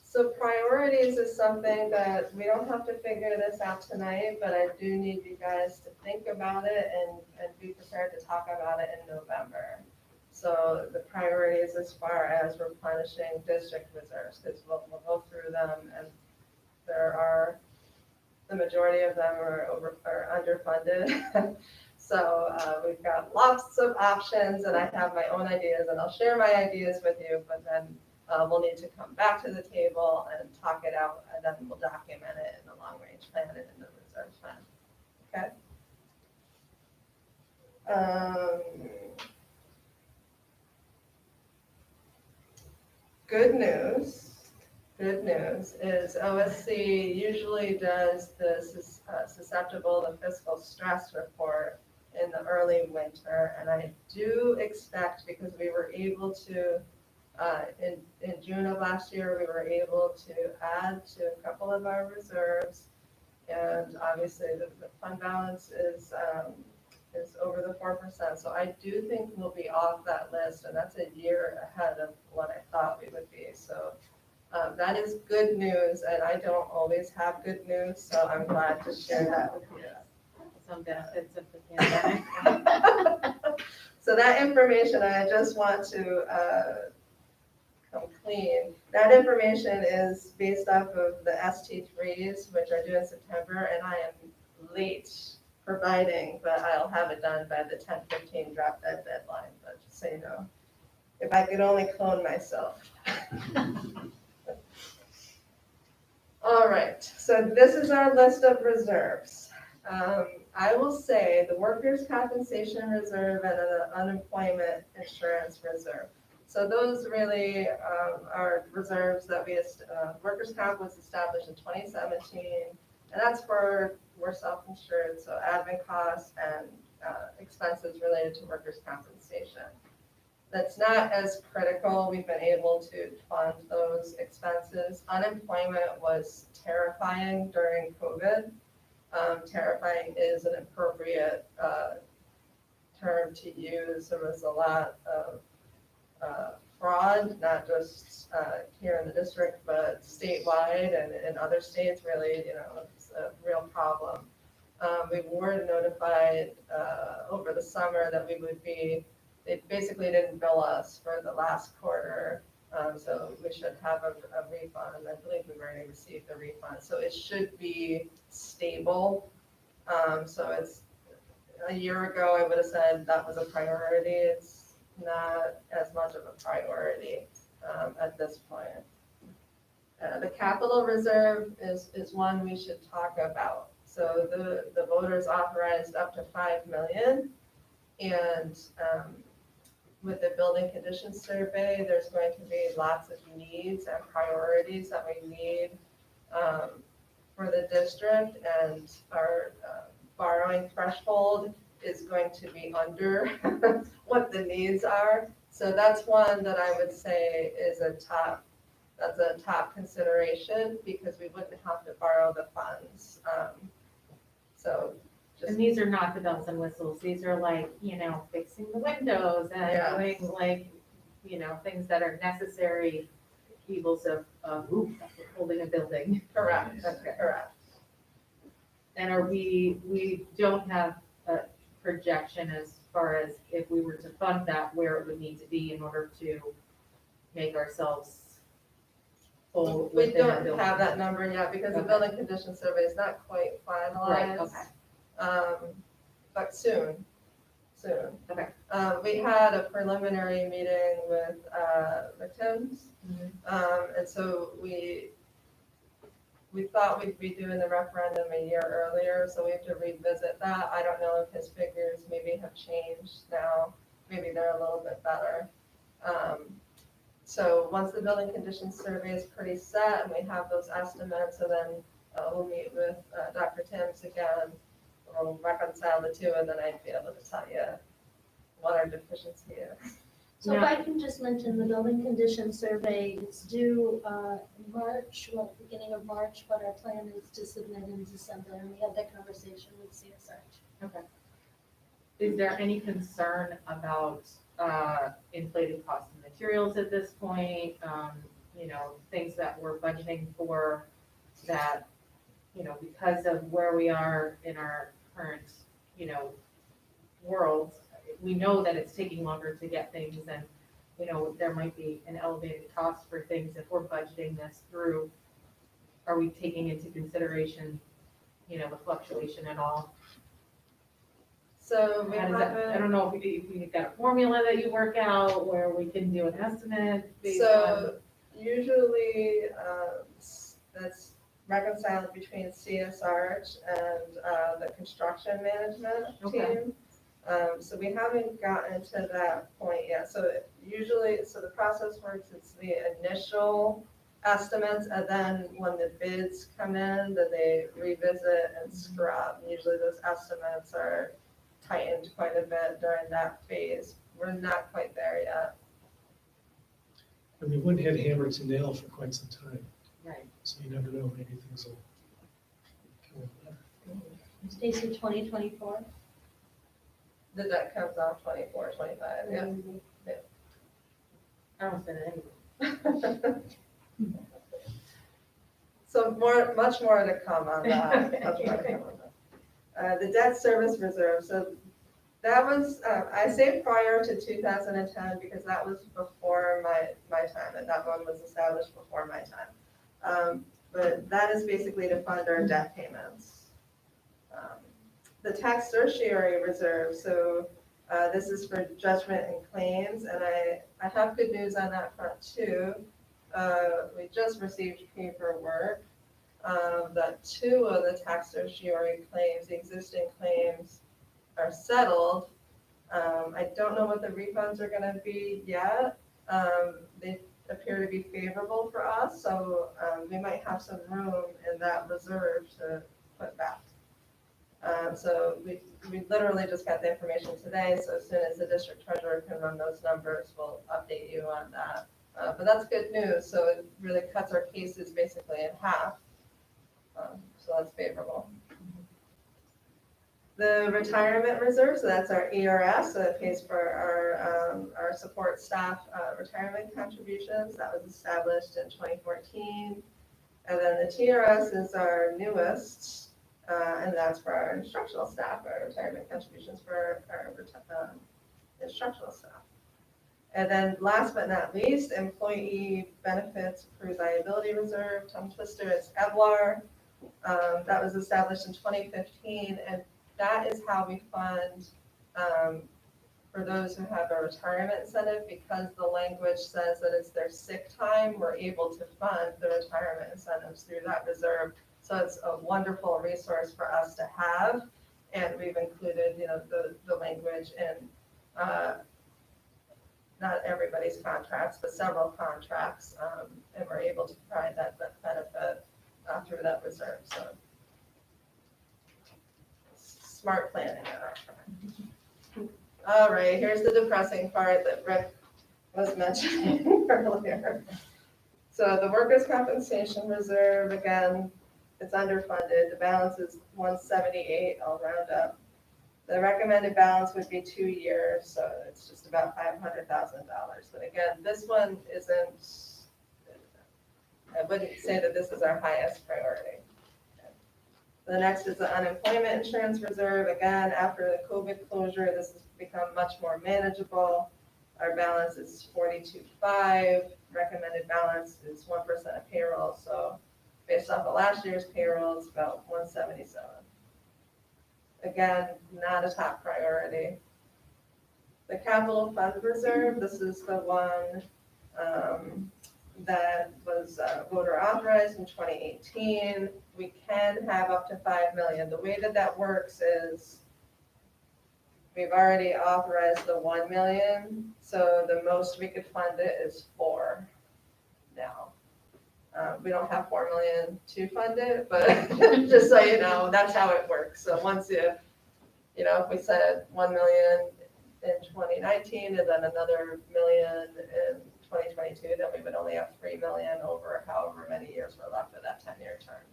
So priorities is something that we don't have to figure this out tonight, but I do need you guys to think about it and be prepared to talk about it in November. So the priorities as far as replenishing district reserves, because we'll go through them, and the majority of them are underfunded. So we've got lots of options, and I have my own ideas, and I'll share my ideas with you, but then we'll need to come back to the table and talk it out, and then we'll document it in the long-range plan and in the reserve plan. Okay? Good news is OSC usually does the susceptible to fiscal stress report in the early winter, and I do expect, because we were able to in June of last year, we were able to add to a couple of our reserves, and obviously the fund balance is over the 4%. So I do think we'll be off that list, and that's a year ahead of what I thought we would be. So that is good news, and I don't always have good news, so I'm glad to share that with you. Some benefits of the pandemic. So that information, I just want to come clean. That information is based off of the ST3s, which are due in September, and I am late providing, but I'll have it done by the 10/15 drop dead deadline, but just so you know. If I could only clone myself. All right, so this is our list of reserves. I will say the workers' compensation reserve and the unemployment insurance reserve. So those really are reserves that workers' comp was established in 2017, and that's we're self-insured, so admin costs and expenses related to workers' compensation. That's not as critical. We've been able to fund those expenses. Unemployment was terrifying during COVID. Terrifying is an appropriate term to use. There was a lot of fraud, not just here in the district, but statewide and in other states, really, it's a real problem. We were notified over the summer that they basically didn't bill us for the last quarter, so we should have a refund. I believe we've already received the refund, so it should be stable. So it's a year ago, I would have said that was a priority. It's not as much of a priority at this point. The capital reserve is one we should talk about. So the voters authorized up to 5 million. And with the building conditions survey, there's going to be lots of needs and priorities that we need for the district, and our borrowing threshold is going to be under what the needs are. So that's one that I would say is that's a top consideration, because we wouldn't have to borrow the funds. So just, And these are not the bells and whistles, these are like, fixing the windows and Yes. doing like, things that are necessary evils of holding a building. correct, Okay. correct. And we don't have a projection as far as if we were to fund that, where it would need to be in order to make ourselves whole We within our don't building. have that number yet, because the Okay. building condition survey is not quite Right, finalized. okay. But soon. Okay. We had a preliminary meeting with Tim's. And so we thought we'd be doing the referendum a year earlier, so we have to revisit that. I don't know if his figures maybe have changed now, maybe they're a little bit better. So once the building conditions survey is pretty set and we have those estimates, and then we'll meet with Dr. Timms again, we'll reconcile the two, and then I'd be able to tell you what our deficiency is. So if I can just mention, the building condition survey is due March, beginning of March, but our plan is to submit in December, and we had that conversation with CSR. Okay. Is there any concern about inflated cost of materials at this point? Things that we're budgeting for that, because of where we are in our current, world, we know that it's taking longer to get things, and, there might be an elevated cost for things. If we're budgeting this through, are we taking into consideration, the fluctuation at all? So we How does that, I haven't, don't know if you've got a formula that you work out where we can do an estimate based on. so usually that's reconciled between CSR and the construction management Okay. team. So we haven't gotten to that point yet. So the process works, it's the initial estimates, and then when the bids come in, then they revisit and scrub. Usually those estimates are tightened quite a bit during that phase. We're not quite there yet. And we wouldn't hit hammer to nail for quite some time, Right. so you never know, maybe things will come up better. Stacy, 2024? The debt comes off 24, 25, yeah. I don't spend it anyway. So much more to come on that. Much more to come on that. The debt service reserve, so that was, I say prior to 2010 because that was before my time, and that one was established before my time. But that is basically to fund our debt payments. The tax tertiary reserve, so this is for judgment and claims, and I have good news on that front too. We just received paperwork that 2 of the tax tertiary claims, the existing claims, are settled. I don't know what the refunds are gonna be yet. They appear to be favorable for us, so we might have some room in that reserve to put back. So we literally just got the information today, so as soon as the district treasurer can run those numbers, we'll update you on that. But that's good news, so it really cuts our cases basically in half. So that's favorable. The retirement reserve, so that's our ERS, so it pays for our support staff retirement contributions. That was established in 2014. And then the TRS is our newest, and that's for our instructional staff, our retirement contributions for our instructional staff. And then last but not least, employee benefits accrued liability reserve, tongue twister, it's EVLAR. That was established in 2015, and that is how we fund for those who have a retirement incentive, because the language says that it's their sick time, we're able to fund the retirement incentives through that reserve. So it's a wonderful resource for us to have, and we've included, the language in, not everybody's contracts, but several contracts, and we're able to provide that benefit through that reserve, so. Smart planning. All right, here's the depressing part that Rick was mentioning earlier. So the workers' compensation reserve, again, it's underfunded. The balance is 178, I'll round up. The recommended balance would be 2 years, so it's just about $500,000. But again, this one isn't, I wouldn't say that this is our highest priority. The next is the unemployment insurance reserve. Again, after the COVID closure, this has become much more manageable. Our balance is 42.5. Recommended balance is 1% of payroll. So based off of last year's payroll, it's about 177. Again, not a top priority. The capital fund reserve, this is the one that was voter authorized in 2018. We can have up to 5 million. The way that works is we've already authorized the 1 million, so the most we could fund it is 4 now. We don't have 4 million to fund it, but just so you know, that's how it works. So once if we said 1 million in 2019 and then another million in 2022, then we would only have 3 million over however many years were left of that 10-year term.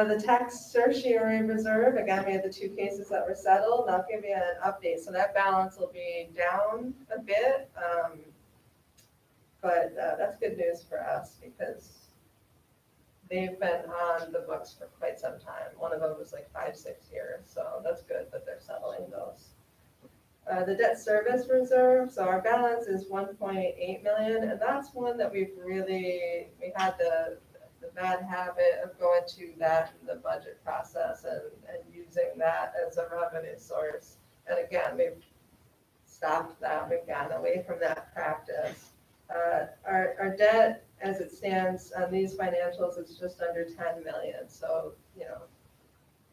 The tax certiorari reserve, again, we had the 2 cases that were settled. I'll give you an update. So that balance will be down a bit, but that's good news for us because they've been on the books for quite some time. One of them was like 5-6 years, so that's good that they're settling those. The debt service reserve, so our balance is 1.8 million, and that's one that we had the bad habit of going to that in the budget process and using that as a revenue source. And again, we've stopped that, we've gotten away from that practice. Our debt, as it stands on these financials, is just under 10 million, so,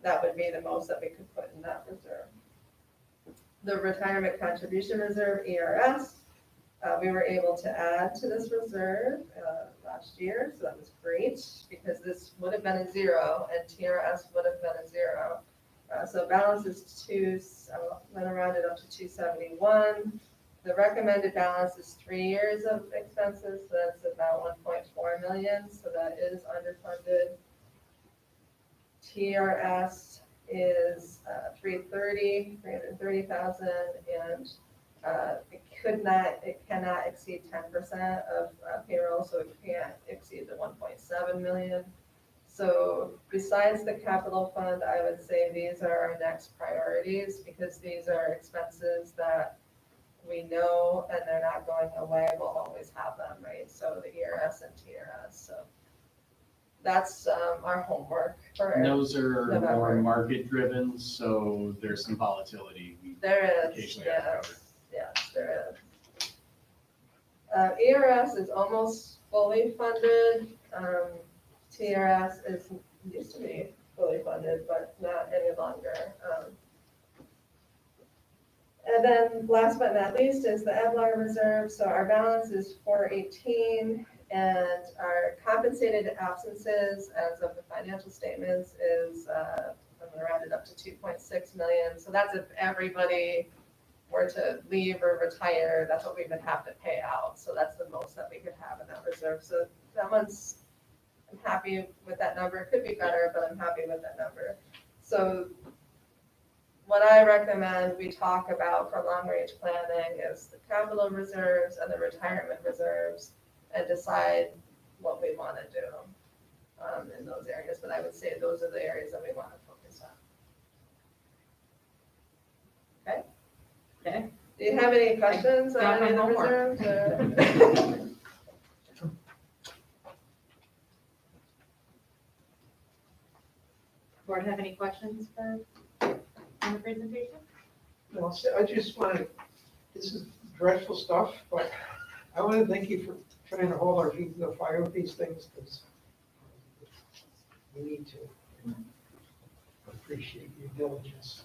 that would be the most that we could put in that reserve. The retirement contribution reserve, ERS, we were able to add to this reserve last year, so that was great because this would have been a 0 and TRS would have been a 0. So balance is I'm going to round it up to 271. The recommended balance is 3 years of expenses, so that's about 1.4 million, so that is underfunded. TRS is 330,000, and it cannot exceed 10% of payroll, so it can't exceed the 1.7 million. So besides the capital fund, I would say these are our next priorities because these are expenses that we know and they're not going away. We'll always have them, right? So the ERS and TRS. So that's our homework for And those are November. more market driven, so there's some volatility. We There is, occasionally have to yes, cover. yes, there is. ERS is almost fully funded. TRS used to be fully funded, but not any longer. And then last but not least is the EBLAR reserve. So our balance is 418, and our compensated absences as of the financial statements is, I'm going to round it up to 2.6 million. So that's if everybody were to leave or retire, that's what we would have to pay out. So that's the most that we could have in that reserve. So that one's, I'm happy with that number. It could be better, but I'm happy with that number. So what I recommend we talk about for long-range planning is the capital reserves and the retirement reserves and decide what we want to do in those areas. But I would say those are the areas that we want to focus on. Okay? Okay. Do you have any questions Got on any my of the homework. reserves? Board have any questions on the presentation? Well, so I just want to, this is dreadful stuff, but I want to thank you for trying to hold our feet to the fire with these things, because we need to. Appreciate your diligence.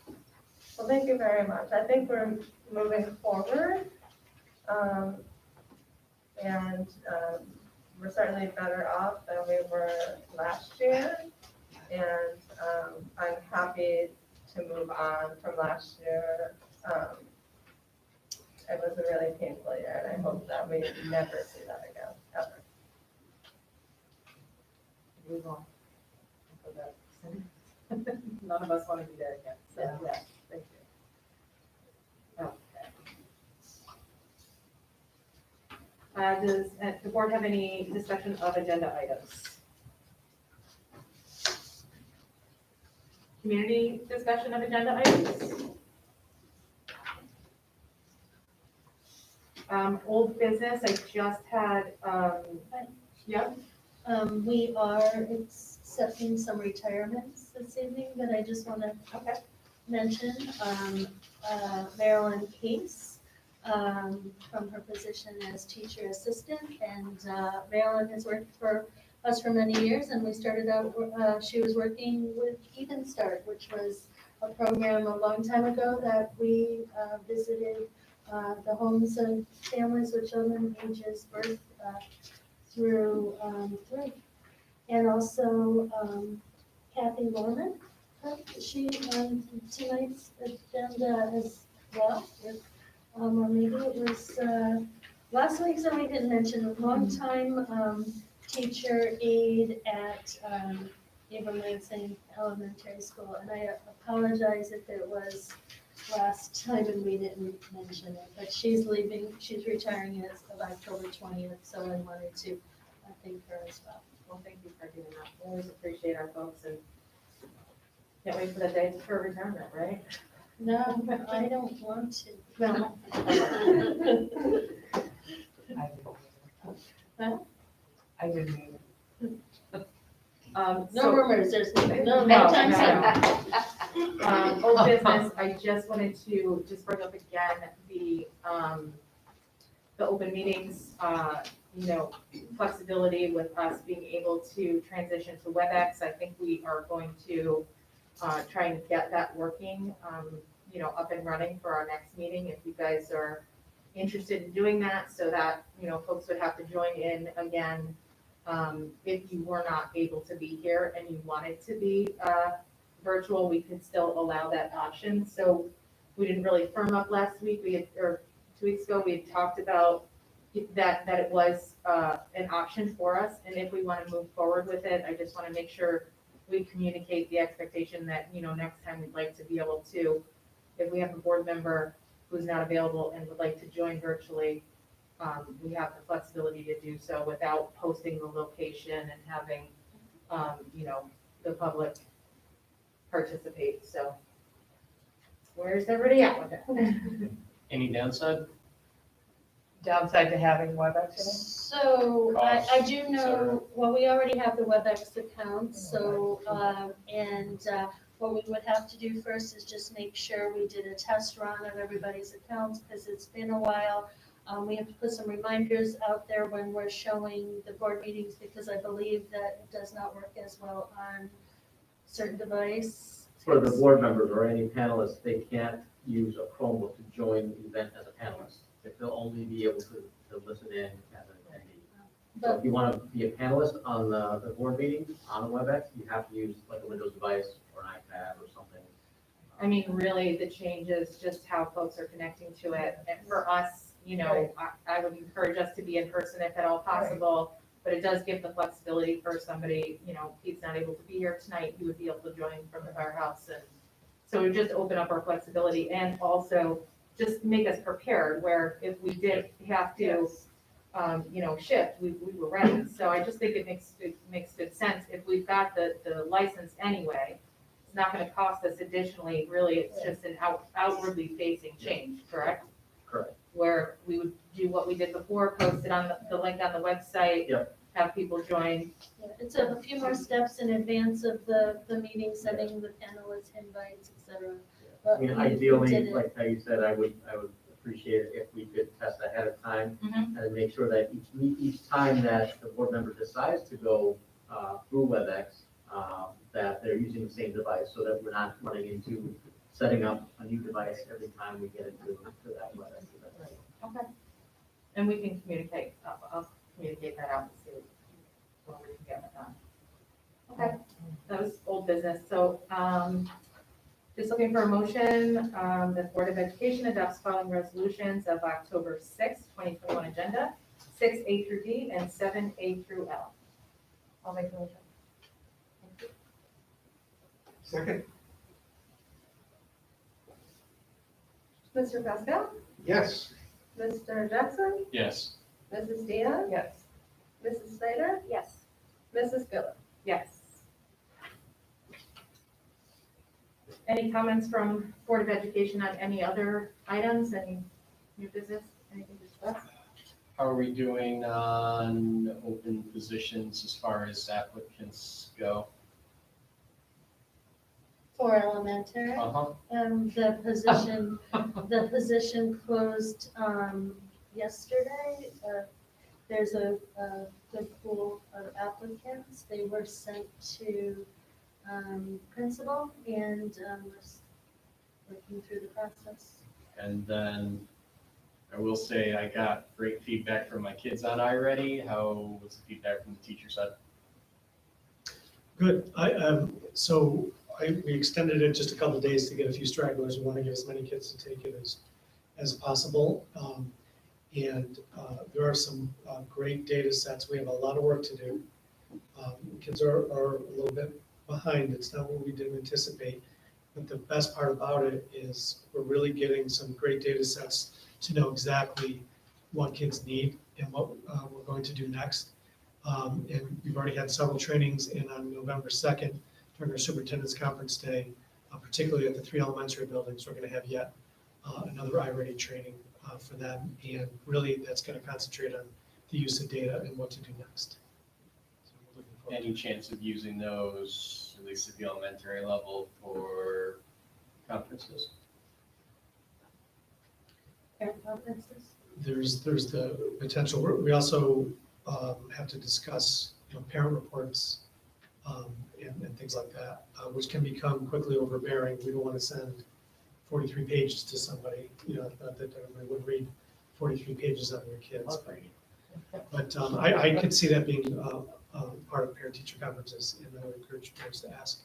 Well, thank you very much. I think we're moving forward. And we're certainly better off than we were last year. And I'm happy to move on from last year. It was a really painful year, and I hope that we never see that again, ever. Move on. None of us want to be there again, so, yeah, thank you. Okay. Does the board have any discussion of agenda items? Community discussion of agenda items? Old business, I just had, yeah, We are accepting some retirements this evening that I just want to okay. mention. Marilyn Case, from her position as teacher assistant, and Marilyn has worked for us for many years, and we started out, she was working with Even Start, which was a program a long time ago that we visited the homes of families with children ages birth through 3. And also Kathy Lorman, she on tonight's agenda as well. Or maybe it was last week, so we didn't mention, a long-time teacher aide at Abram Lansing Elementary School. And I apologize if it was last time and we didn't mention it, but she's leaving, she's retiring as of October 20th, so I wanted to thank her as well. Well, thank you for doing that. We always appreciate our folks and can't wait for the day for retirement, right? No, I don't want to. No. I didn't either. No So- rumors, there's no No, time no, soon. no. Old business, I just wanted to just bring up again the open meetings, flexibility with us being able to transition to WebEx. I think we are going to try and get that working, up and running for our next meeting, if you guys are interested in doing that, so that, folks would have to join in again. If you were not able to be here and you wanted to be virtual, we could still allow that option. So we didn't really firm up last week, or 2 weeks ago, we had talked about that it was an option for us, and if we want to move forward with it, I just want to make sure we communicate the expectation that, next time we'd like to be able to, if we have a board member who's not available and would like to join virtually, we have the flexibility to do so without posting the location and having, the public participate, so. Where's everybody at with it? Any downside? Downside to having WebEx. So I do Costs, know, well, we already have the WebEx account, so, what we would have to do first is just make sure we did a test run of everybody's accounts, because it's been a while. We have to put some reminders out there when we're showing the board meetings, because I believe that it does not work as well on certain device. For the board members or any panelists, they can't use a Chromebook to join the event as a panelist. They'll only be able to listen in as an attendee. So But if you want to be a panelist on the board meeting on a WebEx, you have to use like a Windows device or an iPad or something. I mean, really, the change is just how folks are connecting to it, and for us, I would encourage us to be in person if at all possible, but it does give the flexibility for somebody, Pete's not able to be here tonight, he would be able to join from the firehouse, and so we just open up our flexibility, and also just make us prepared, where if we did have to, shift, we were ready. So I just think it makes good sense. If we've got the license anyway, it's not gonna cost us additionally, really, it's just an outwardly facing change, correct? Correct. Where we would do what we did before, post it on the link on the website. Yep. Have people join. yeah, it's a few more steps in advance of the meeting, sending the panelists invites, et cetera. I mean, ideally, like how you said, I would appreciate it if we could test ahead of time Mhm. and make sure that each time that the board member decides to go through WebEx, that they're using the same device so that we're not running into setting up a new device every time we get into that WebEx event. Okay. And we can communicate, I'll communicate that out and see what we can get it done. Okay, that was old business, so, just looking for a motion, the Board of Education adopts following resolutions of October sixth, 2021 agenda, 6A through D and 7A through L. I'll make the motion. Second? Mr. Pascal? Yes. Mr. Jackson? Yes. Mrs. Dion? Yes. Mrs. Snyder? Yes. Mrs. Gillis? Yes. Any comments from Board of Education on any other items, any new business, anything to discuss? How are we doing on open positions as far as applicants go? For elementary, Uh-huh. the position closed, yesterday. There's a good pool of applicants. They were sent to, principal and, we're working through the process. And then I will say I got great feedback from my kids on iReady. How was the feedback from the teacher side? Good. We extended it just a couple days to get a few stragglers. We want to get as many kids to take it as possible. There are some great data sets. We have a lot of work to do. Kids are a little bit behind. It's not what we didn't anticipate. But the best part about it is we're really getting some great data sets to know exactly what kids need and what we're going to do next. And we've already had several trainings in on November 2nd during our superintendent's conference day, particularly at the 3 elementary buildings. We're going to have yet another iReady training for them. And really, that's going to concentrate on the use of data and what to do next. So we're looking forward to Any chance of using those, at least at the elementary level, for conferences? Parent conferences? There's the potential. We also have to discuss, parent reports and things like that, which can become quickly overbearing. We don't want to send 43 pages to somebody, not that everybody would read 43 pages on your kids. But I could see that being part of parent-teacher conferences, and I would encourage parents to ask.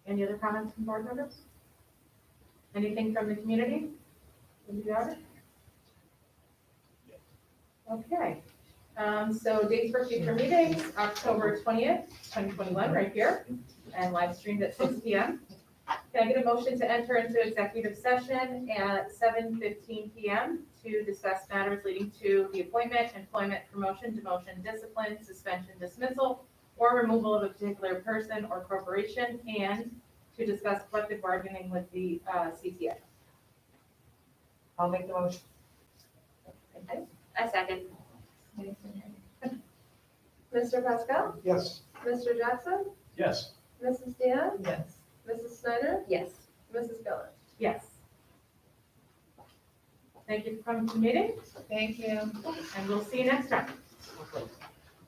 Any other comments from board members? Anything from the community? From the audience? Okay, so dates for future meetings, October 20th, 2021, right here, and live streamed at 6 p.m. Can I get a motion to enter into executive session at 7:15 p.m. to discuss matters leading to the appointment, employment, promotion, demotion, discipline, suspension, dismissal, or removal of a particular person or corporation, and to discuss collective bargaining with the CTA? I'll make the motion. Okay. A second. Mr. Pascal? Yes. Mr. Jackson? Yes. Mrs. Dion? Yes. Mrs. Snyder? Yes. Mrs. Gillis? Yes. Thank you for coming to the meeting, Thank you. and we'll see you next time.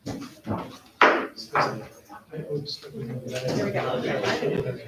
Here we go.